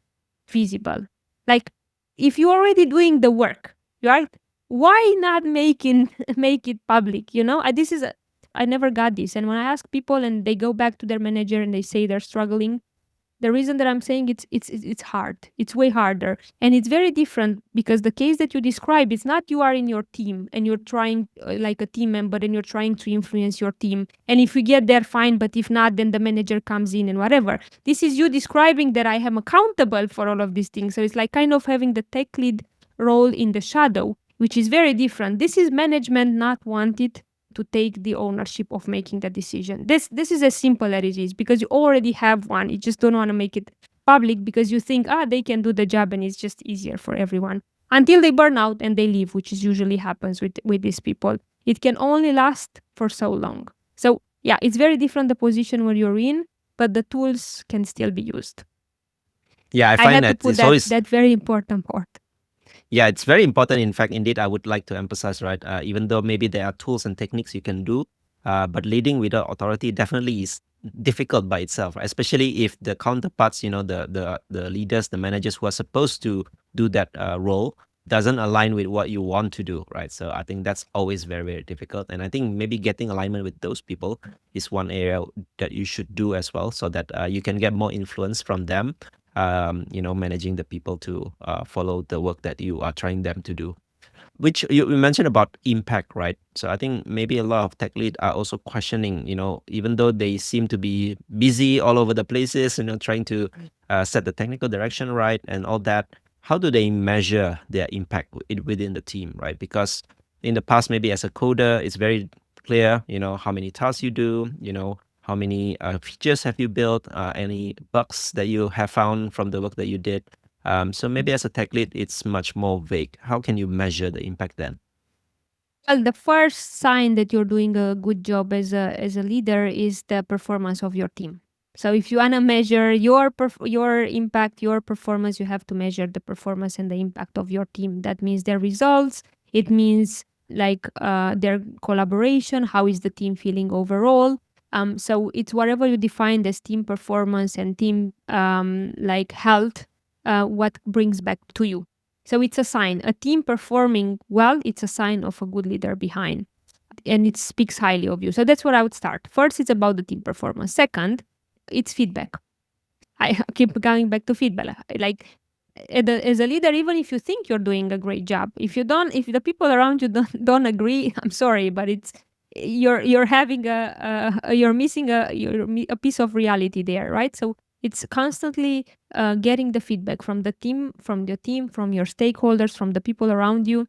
visible. Like, if you're already doing the work, right? Why not make it public? I never got this. And when I ask people and they go back to their manager and they say they're struggling, the reason that I'm saying it's hard. It's way harder. And it's very different because the case that you describe, it's not you are in your team and you're trying like a team member and you're trying to influence your team. And if we get there, fine. But if not, then the manager comes in and whatever. This is you describing that I am accountable for all of these things. So it's like kind of having the tech lead role in the shadow, which is very different. This is management not wanted to take the ownership of making the decision. This is as simple as it is, because you already have one. You just don't want to make it public because you think, they can do the job and it's just easier for everyone. Until they burn out and they leave, which is usually happens with these people. It can only last for so long. So yeah, it's very different the position where you're in, but the tools can still be used. Yeah, I I find had to that put it's always that very important part. Yeah, it's very important. In fact, indeed, I would like to emphasize, right? Even though maybe there are tools and techniques you can do, but leading without authority definitely is difficult by itself, right? Especially if the counterparts, the leaders, the managers who are supposed to do that role doesn't align with what you want to do, right? So I think that's always very, very difficult. And I think maybe getting alignment with those people is one area that you should do as well, so that you can get more influence from them, managing the people to follow the work that you are trying them to do. Which you mentioned about impact, right? So I think maybe a lot of tech lead are also questioning, even though they seem to be busy all over the places, trying to set the technical direction right and all that. How do they measure their impact within the team, right? Because in the past, maybe as a coder, it's very clear, how many tasks you do, how many features have you built, any bugs that you have found from the work that you did. So maybe as a tech lead, it's much more vague. How can you measure the impact then? Well, the first sign that you're doing a good job as a leader is the performance of your team. So if you want to measure your impact, your performance, you have to measure the performance and the impact of your team. That means their results. It means like their collaboration. How is the team feeling overall? So it's whatever you define as team performance and team like health, what brings back to you. So it's a sign. A team performing well, it's a sign of a good leader behind, and it speaks highly of you. So that's where I would start. First, it's about the team performance. Second, it's feedback. I keep coming back to feedback. Like as a leader, even if you think you're doing a great job, if the people around you don't agree, I'm sorry, but it's you're having you're missing a piece of reality there, right? So it's constantly getting the feedback from the team, from your stakeholders, from the people around you.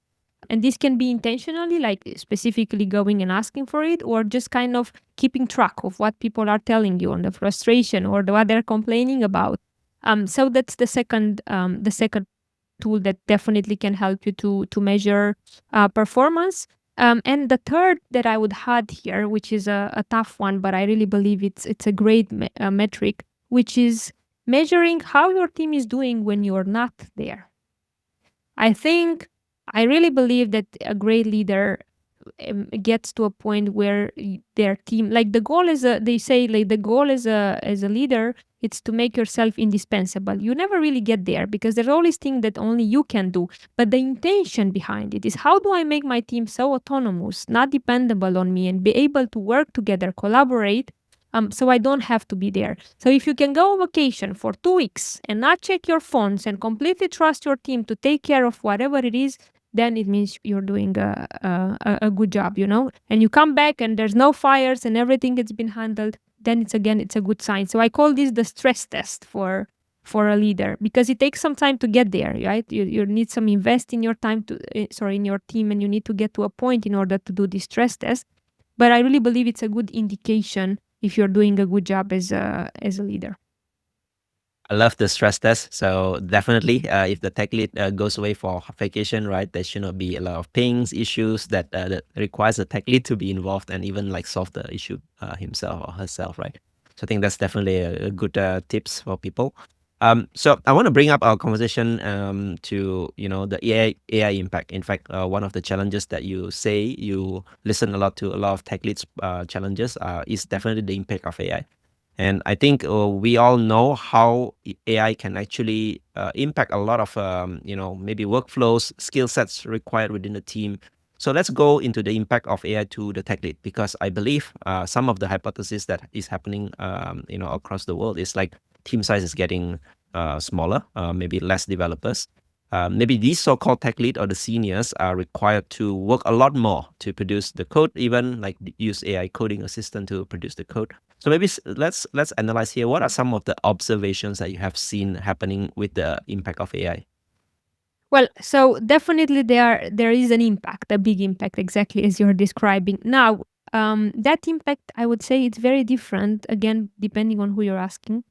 And this can be intentionally, like specifically going and asking for it, or just kind of keeping track of what people are telling you on the frustration or what they're complaining about. So that's the second tool that definitely can help you to measure performance. And the third that I would add here, which is a tough one, but I really believe it's a great metric, which is measuring how your team is doing when you're not there. I think I really believe that a great leader gets to a point where their team, like the goal is a, they say like the goal as a leader, it's to make yourself indispensable. You never really get there because there's always things that only you can do. But the intention behind it is, how do I make my team so autonomous, not dependable on me, and be able to work together, collaborate, so I don't have to be there. So if you can go on vacation for 2 weeks and not check your phones and completely trust your team to take care of whatever it is, then it means you're doing a good job, And you come back and there's no fires and everything has been handled, then it's a good sign. So I call this the stress test for a leader, because it takes some time to get there, right? You need some invest in your time in your team, and you need to get to a point in order to do this stress test. But I really believe it's a good indication if you're doing a good job as a leader. I love the stress test. So definitely, if the tech lead goes away for vacation, right, there should not be a lot of pings, issues that requires the tech lead to be involved and even like solve the issue himself or herself, right? So I think that's definitely a good tips for people. So I want to bring up our conversation to the AI impact. In fact, one of the challenges that you say you listen a lot to a lot of tech leads challenges is definitely the impact of AI. And I think we all know how AI can actually impact a lot of maybe workflows, skill sets required within the team. So let's go into the impact of AI to the tech lead, because I believe some of the hypothesis that is happening across the world is like team size is getting smaller, maybe less developers. Maybe these so-called tech lead or the seniors are required to work a lot more to produce the code, even like use AI coding assistant to produce the code. So maybe let's analyze here. What are some of the observations that you have seen happening with the impact of AI? Well, so definitely there is an impact, a big impact, exactly as you're describing. Now, that impact, I would say, it's very different. Again, depending on who you're asking,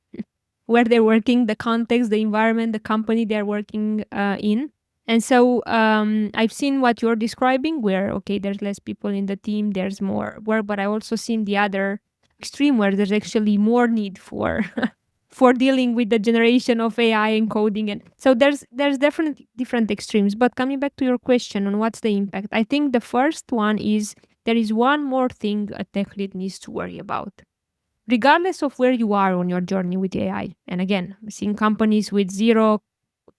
where they're working, the context, the environment, the company they're working in. And so I've seen what you're describing, where okay, there's less people in the team, there's more work, but I also seen the other extreme where there's actually more need for for dealing with the generation of AI and coding. And so there's definitely different extremes. But coming back to your question on what's the impact, I think the first one is there is one more thing a tech lead needs to worry about. Regardless of where you are on your journey with AI, and again, seeing companies with zero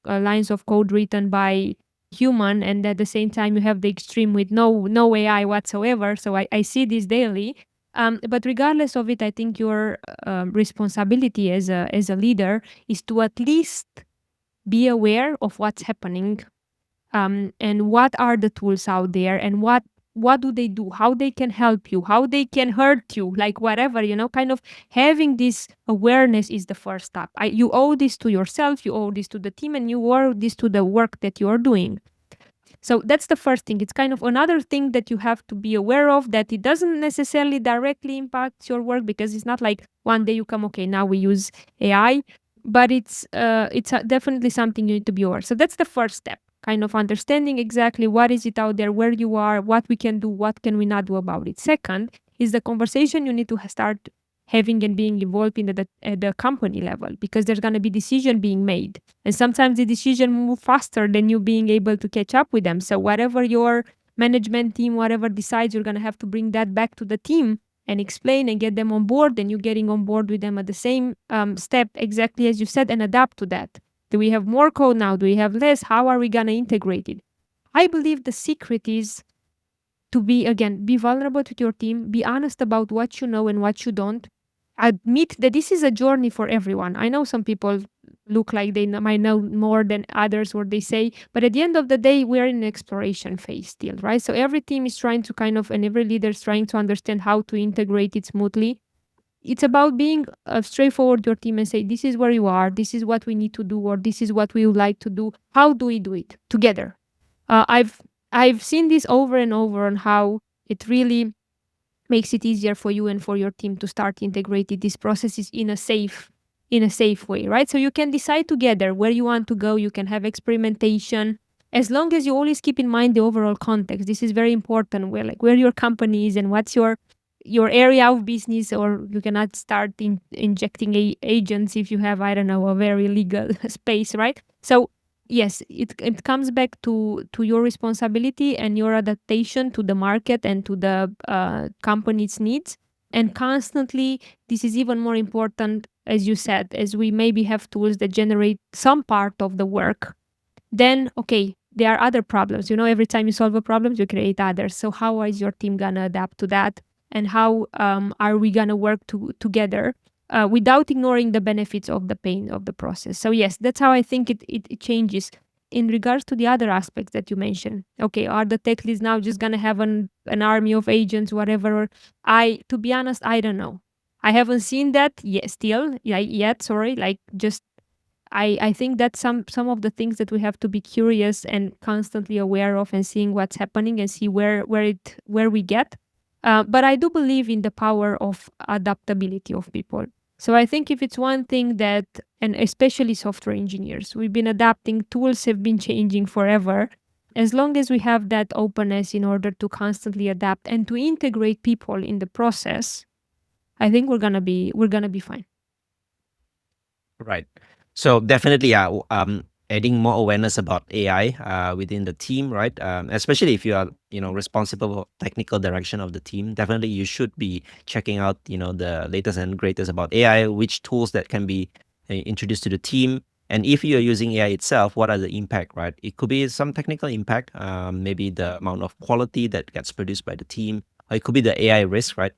lines of code written by human, and at the same time you have the extreme with no AI whatsoever. So I see this daily. But regardless of it, I think your responsibility as a leader is to at least be aware of what's happening, and what are the tools out there, and what do they do, how they can help you, how they can hurt you, like whatever, kind of having this awareness is the first step. You owe this to yourself, you owe this to the team, and you owe this to the work that you're doing. So that's the first thing. It's kind of another thing that you have to be aware of, that it doesn't necessarily directly impact your work, because it's not like one day you come, okay, now we use AI, but it's definitely something you need to be aware. So that's the first step, kind of understanding exactly what is it out there, where you are, what we can do, what can we not do about it. Second is the conversation you need to start having and being involved in at the company level, because there's going to be decision being made, and sometimes the decision move faster than you being able to catch up with them. So whatever your management team, whatever decides, you're going to have to bring that back to the team and explain and get them on board, and you getting on board with them at the same step, exactly as you said, and adapt to that. Do we have more code now? Do we have less? How are we going to integrate it? I believe the secret is to be, again, be vulnerable with your team, be honest about what you know and what you don't. Admit that this is a journey for everyone. I know some people look like they might know more than others, or they say, but at the end of the day, we're in an exploration phase still, right? So every team is trying to and every leader is trying to understand how to integrate it smoothly. It's about being straightforward to your team and say, this is where you are, this is what we need to do, or this is what we would like to do. How do we do it together? Uh, I've I've seen this over and over on how it really makes it easier for you and for your team to start integrating these processes in a safe way, right? So you can decide together where you want to go. You can have experimentation, as long as you always keep in mind the overall context. This is very important, where your company is and what's your area of business. Or you cannot start injecting agents if you have, I don't know, a very legal space, right? So yes, it comes back to your responsibility and your adaptation to the market and to the company's needs. And constantly, this is even more important, as you said, as we maybe have tools that generate some part of the work. Then, okay, there are other problems. Every time you solve a problem, you create others. So how is your team gonna adapt to that? And how are we gonna work together without ignoring the benefits of the pain of the process? So yes, that's how I think it changes. In regards to the other aspects that you mentioned, okay, are the tech leads now just gonna have an army of agents, whatever? To be honest, I don't know. I haven't seen that yet. Still, yet. Sorry, just I think that's some of the things that we have to be curious and constantly aware of, and seeing what's happening and see where we get. But I do believe in the power of adaptability of people. So I think if it's one thing that, and especially software engineers, we've been adapting, tools have been changing forever. As long as we have that openness in order to constantly adapt and to integrate people in the process, I think we're gonna be fine. Right. So definitely, yeah, adding more awareness about AI within the team, right? Especially if you are, responsible for technical direction of the team. Definitely, you should be checking out, the latest and greatest about AI, which tools that can be introduced to the team, and if you are using AI itself, what are the impact, right? It could be some technical impact, maybe the amount of quality that gets produced by the team. Or it could be the AI risk, right?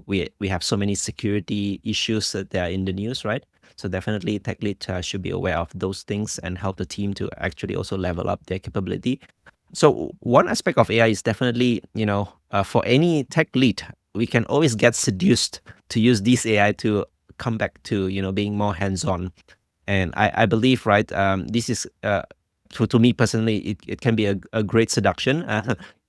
We have so many security issues that are in the news, right? So definitely tech lead should be aware of those things and help the team to actually also level up their capability. So one aspect of AI is definitely, for any tech lead, we can always get seduced to use this AI to come back to, being more hands-on. And I believe, right, this is, to me personally, it can be a great seduction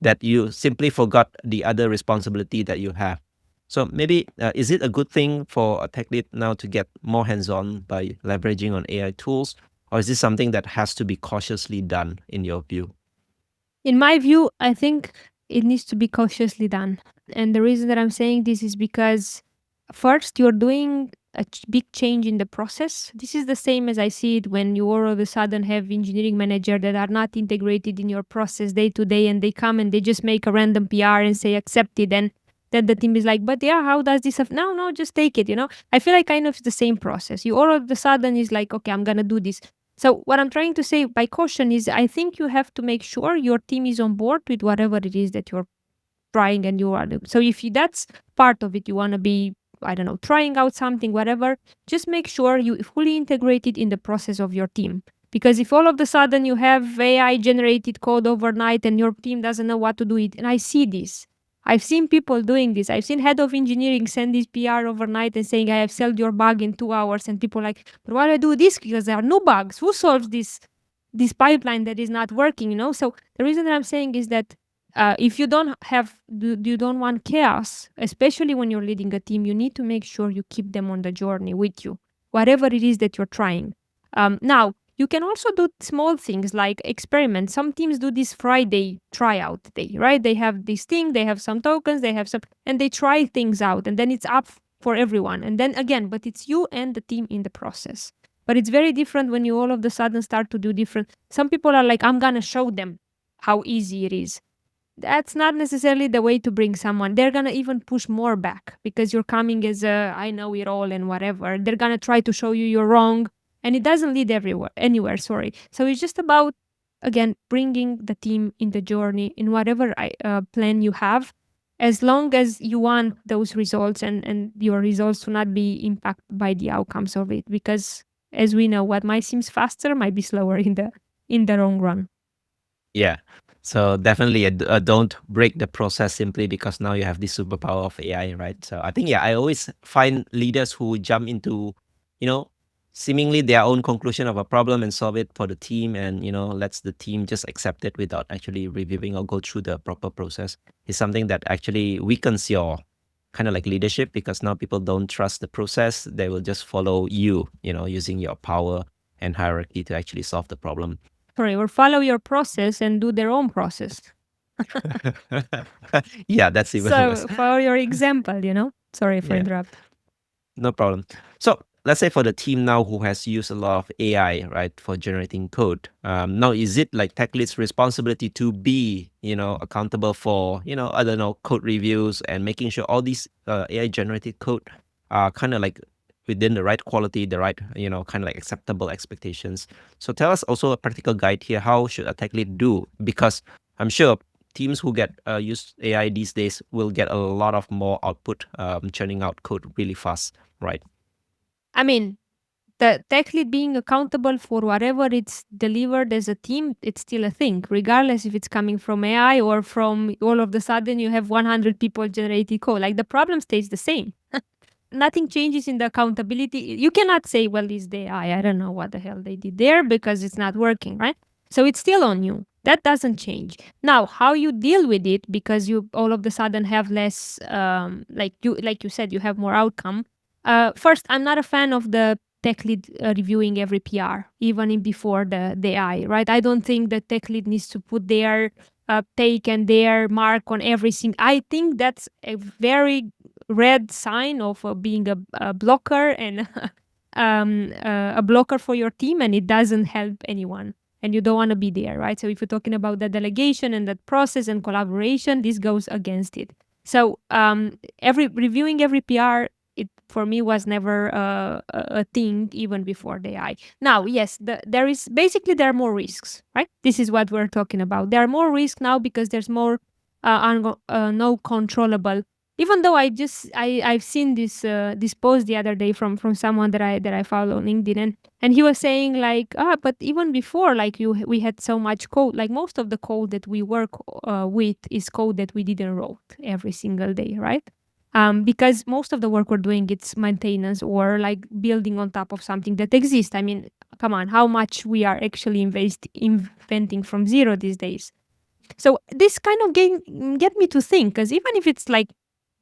that you simply forgot the other responsibility that you have. So maybe, is it a good thing for a tech lead now to get more hands-on by leveraging on AI tools? Or is this something that has to be cautiously done in your view? In my view, I think it needs to be cautiously done. And the reason that I'm saying this is because, first, you're doing a big change in the process. This is the same as I see it when you all of a sudden have engineering manager that are not integrated in your process day to day, and they come and they just make a random PR and say accepted, and then the team is like, but yeah, how does this no, just take it. I feel like kind of the same process. You all of a sudden is like, okay, I'm gonna do this. So what I'm trying to say by caution is, I think you have to make sure your team is on board with whatever it is that you're trying and you are doing. So if that's part of it, you want to be, I don't know, trying out something, whatever, just make sure you fully integrate it in the process of your team. Because if all of a sudden you have AI generated code overnight and your team doesn't know what to do it, and I see this. I've seen people doing this. I've seen head of engineering send this PR overnight and saying, I have solved your bug in 2 hours. And people are like, but why do I do this? Because there are no bugs. Who solves this pipeline that is not working? So the reason that I'm saying is that if you you don't want chaos, especially when you're leading a team, you need to make sure you keep them on the journey with you, whatever it is that you're trying. Now, you can also do small things like experiments. Some teams do this Friday tryout day, right? They have this thing, they have some tokens, and they try things out, and then it's up for everyone. And then again, but it's you and the team in the process. But it's very different when you all of the sudden start to do different. Some people are like, I'm gonna show them how easy it is. That's not necessarily the way to bring someone. They're gonna even push more back because you're coming as a I know it all and whatever. They're gonna try to show you you're wrong, and it doesn't lead anywhere. Sorry. So it's just about again bringing the team in the journey in whatever plan you have, as long as you want those results and your results to not be impacted by the outcomes of it. Because as we know, what might seem faster might be slower in the long run. Yeah. So definitely don't break the process simply because now you have this superpower of AI, right? So I think, yeah, I always find leaders who jump into, you know, seemingly their own conclusion of a problem and solve it for the team and, lets the team just accept it without actually reviewing or go through the proper process is something that actually weakens your kind of like leadership because now people don't trust the process. They will just follow you, using your power and hierarchy to actually solve the problem. Sorry, or follow your process and do their own process. Yeah, that's even worse. So for your example, sorry for Yeah. interrupt. No problem. So let's say for the team now who has used a lot of AI, right, for generating code. Now, is it like tech lead's responsibility to be, accountable for, I don't know, code reviews and making sure all these AI generated code are kind of like within the right quality, the right, kind of like acceptable expectations. So tell us also a practical guide here. How should a tech lead do? Because I'm sure teams who get use AI these days will get a lot of more output, churning out code really fast, right? I mean, the tech lead being accountable for whatever it's delivered as a team, it's still a thing, regardless if it's coming from AI or from all of the sudden you have 100 people generating code. Like the problem stays the same. Nothing changes in the accountability. You cannot say, well, it's the AI. I don't know what the hell they did there because it's not working, right? So it's still on you. That doesn't change. Now, how you deal with it because you all of the sudden have less, like you said, you have more outcome. First, I'm not a fan of the tech lead reviewing every PR, even in before the AI, right? I don't think the tech lead needs to put their take and their mark on everything. I think that's a very red sign of being a blocker and a blocker for your team, and it doesn't help anyone. And you don't want to be there, right? So if you're talking about the delegation and that process and collaboration, this goes against it. So every reviewing every PR, it for me was never a thing even before the AI. Now, yes, there are more risks, right? This is what we're talking about. There are more risks now because there's more no controllable. Even though I've seen this post the other day from someone that I follow on LinkedIn, and he was saying like, but even before, like we had so much code, like most of the code that we work with is code that we didn't wrote every single day, right? Because most of the work we're doing, it's maintenance or like building on top of something that exists. I mean, come on, how much we are actually inventing from zero these days. So this kind of get me to think, because even if it's like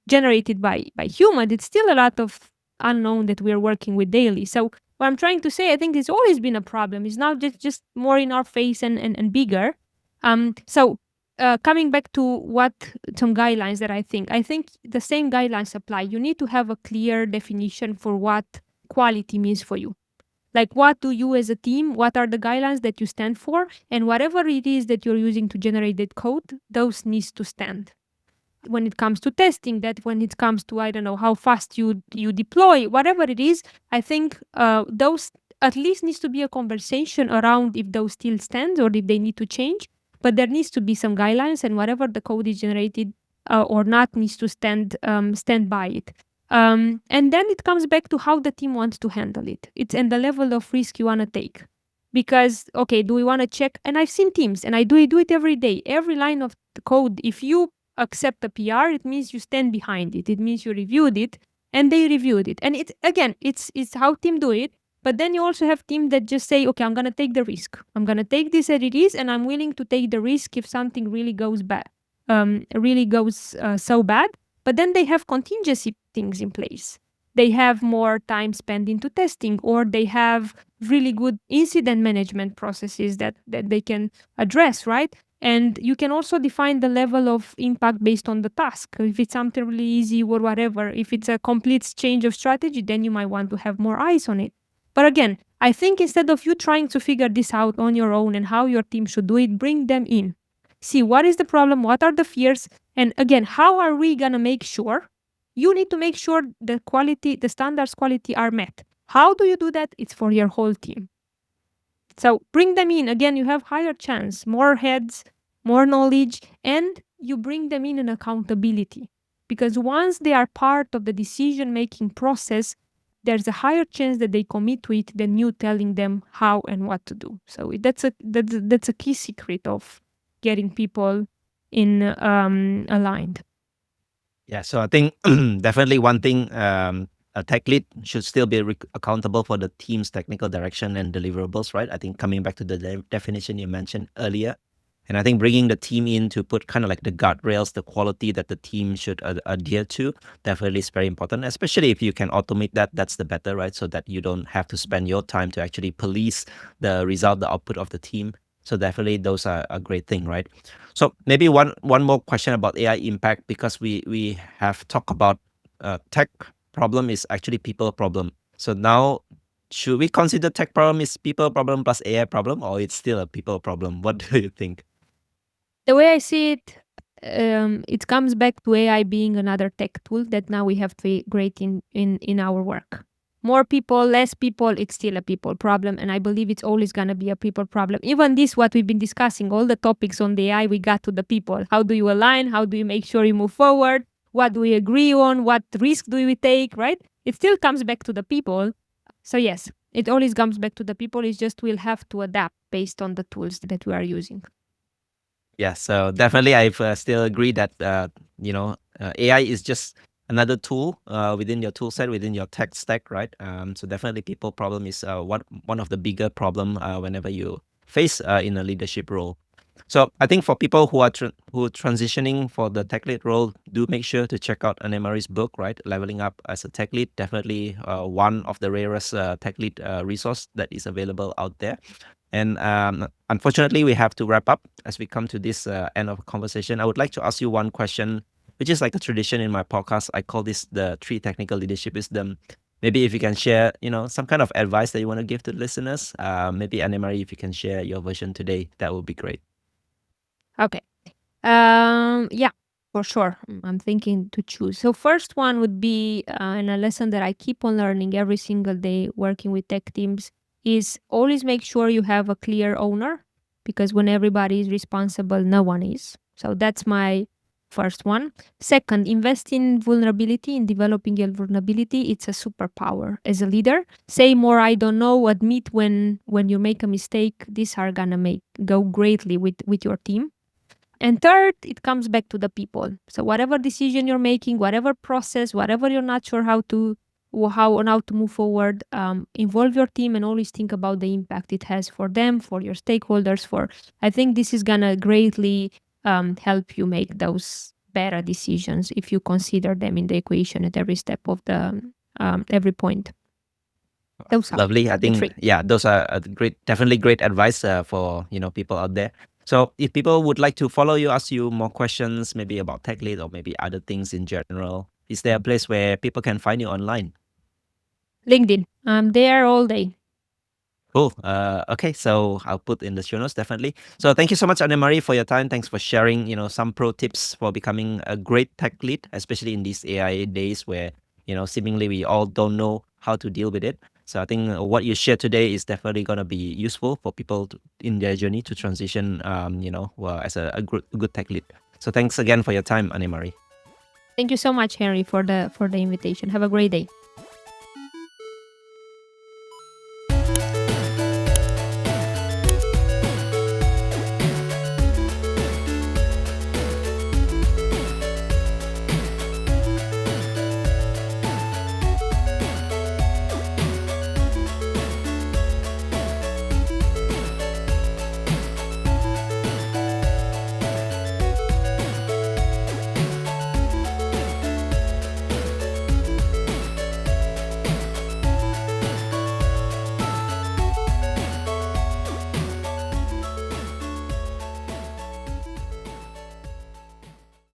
generated by human, it's still a lot of unknown that we're working with daily. So what I'm trying to say, I think it's always been a problem. It's now just more in our face and bigger. So coming back to what some guidelines that I think the same guidelines apply. You need to have a clear definition for what quality means for you. Like, what do you as a team, what are the guidelines that you stand for? And whatever it is that you're using to generate that code, those needs to stand. When it comes to testing, that when it comes to, I don't know, how fast you deploy, whatever it is, I think those at least needs to be a conversation around if those still stand or if they need to change. But there needs to be some guidelines, and whatever the code is generated or not needs to stand by it. And then it comes back to how the team wants to handle it. It's and the level of risk you want to take. Because, okay, do we want to check? And I've seen teams, and I do it every day. Every line of the code, if you accept a PR, it means you stand behind it. It means you reviewed it, and they reviewed it. And it's how team do it. But then you also have team that just say, okay, I'm gonna take the risk. I'm gonna take this as it is, and I'm willing to take the risk if something really goes bad, so bad. But then they have contingency things in place. They have more time spent into testing, or they have really good incident management processes that they can address, right? And you can also define the level of impact based on the task. If it's something really easy or whatever, if it's a complete change of strategy, then you might want to have more eyes on it. But again, I think instead of you trying to figure this out on your own and how your team should do it, bring them in. See what is the problem, what are the fears, and again, how are we going to make sure? You need to make sure the quality, the standards quality are met. How do you do that? It's for your whole team. So bring them in. Again, you have higher chance, more heads, more knowledge, and you bring them in accountability. Because once they are part of the decision making process, there's a higher chance that they commit to it than you telling them how and what to do. So that's a key secret of getting people in aligned. Yeah, so I think definitely one thing, a tech lead should still be accountable for the team's technical direction and deliverables, right? I think coming back to the definition you mentioned earlier, and I think bringing the team in to put kind of like the guardrails, the quality that the team should adhere to, definitely is very important. Especially if you can automate that, that's the better, right? So that you don't have to spend your time to actually police the result, the output of the team. So definitely those are a great thing, right? So maybe one more question about AI impact, because we have talked about tech problem is actually people problem. So now, should we consider tech problem is people problem plus AI problem, or it's still a people problem? What do you think? The way I see it, it comes back to AI being another tech tool that now we have to integrate in our work. More people, less people, it's still a people problem. And I believe it's always going to be a people problem. Even this, what we've been discussing, all the topics on the AI, we got to the people. How do you align? How do you make sure you move forward? What do we agree on? What risk do we take, right? It still comes back to the people. So yes, it always comes back to the people. It's just we'll have to adapt based on the tools that we are using. Yeah, so definitely I still agree that AI is just another tool within your tool set, within your tech stack, right? So definitely people problem is one of the bigger problem whenever you face in a leadership role. So I think for people who are who transitioning for the tech lead role, do make sure to check out Anemari's book, right? Leveling Up as a Tech Lead, definitely one of the rarest tech lead resource that is available out there. And unfortunately, we have to wrap up as we come to this end of conversation. I would like to ask you one question, which is like a tradition in my podcast. I call this the 3 technical leadership wisdom. Maybe if you can share, some kind of advice that you want to give to the listeners. Maybe Anemari, if you can share your version today, that would be great. Okay. Yeah, for sure. I'm thinking to choose. So first one would be, and a lesson that I keep on learning every single day working with tech teams is always make sure you have a clear owner, because when everybody is responsible, no one is. So that's my first one. Second, invest in vulnerability, in developing your vulnerability. It's a superpower as a leader. Say more, I don't know, admit when you make a mistake. These are gonna go greatly with your team. And third, it comes back to the people. So whatever decision you're making, whatever process, whatever you're not sure how to move forward, involve your team and always think about the impact it has for them, for your stakeholders. I think this is gonna greatly help you make those better decisions if you consider them in the equation at every step of the every point. Those are Lovely. I the think, three. yeah, those are definitely great advice for people out there. So if people would like to follow you, ask you more questions, maybe about tech lead or maybe other things in general, is there a place where people can find you online? LinkedIn. I'm there all day. Cool. Okay, so I'll put in the show notes definitely. So thank you so much, Anne-Marie, for your time. Thanks for sharing, some pro tips for becoming a great tech lead, especially in these AI days where, seemingly we all don't know how to deal with it. So I think what you shared today is definitely going to be useful for people in their journey to transition, as a good tech lead. So thanks again for your time, Anne-Marie. Thank you so much, Henry, for the invitation. Have a great day.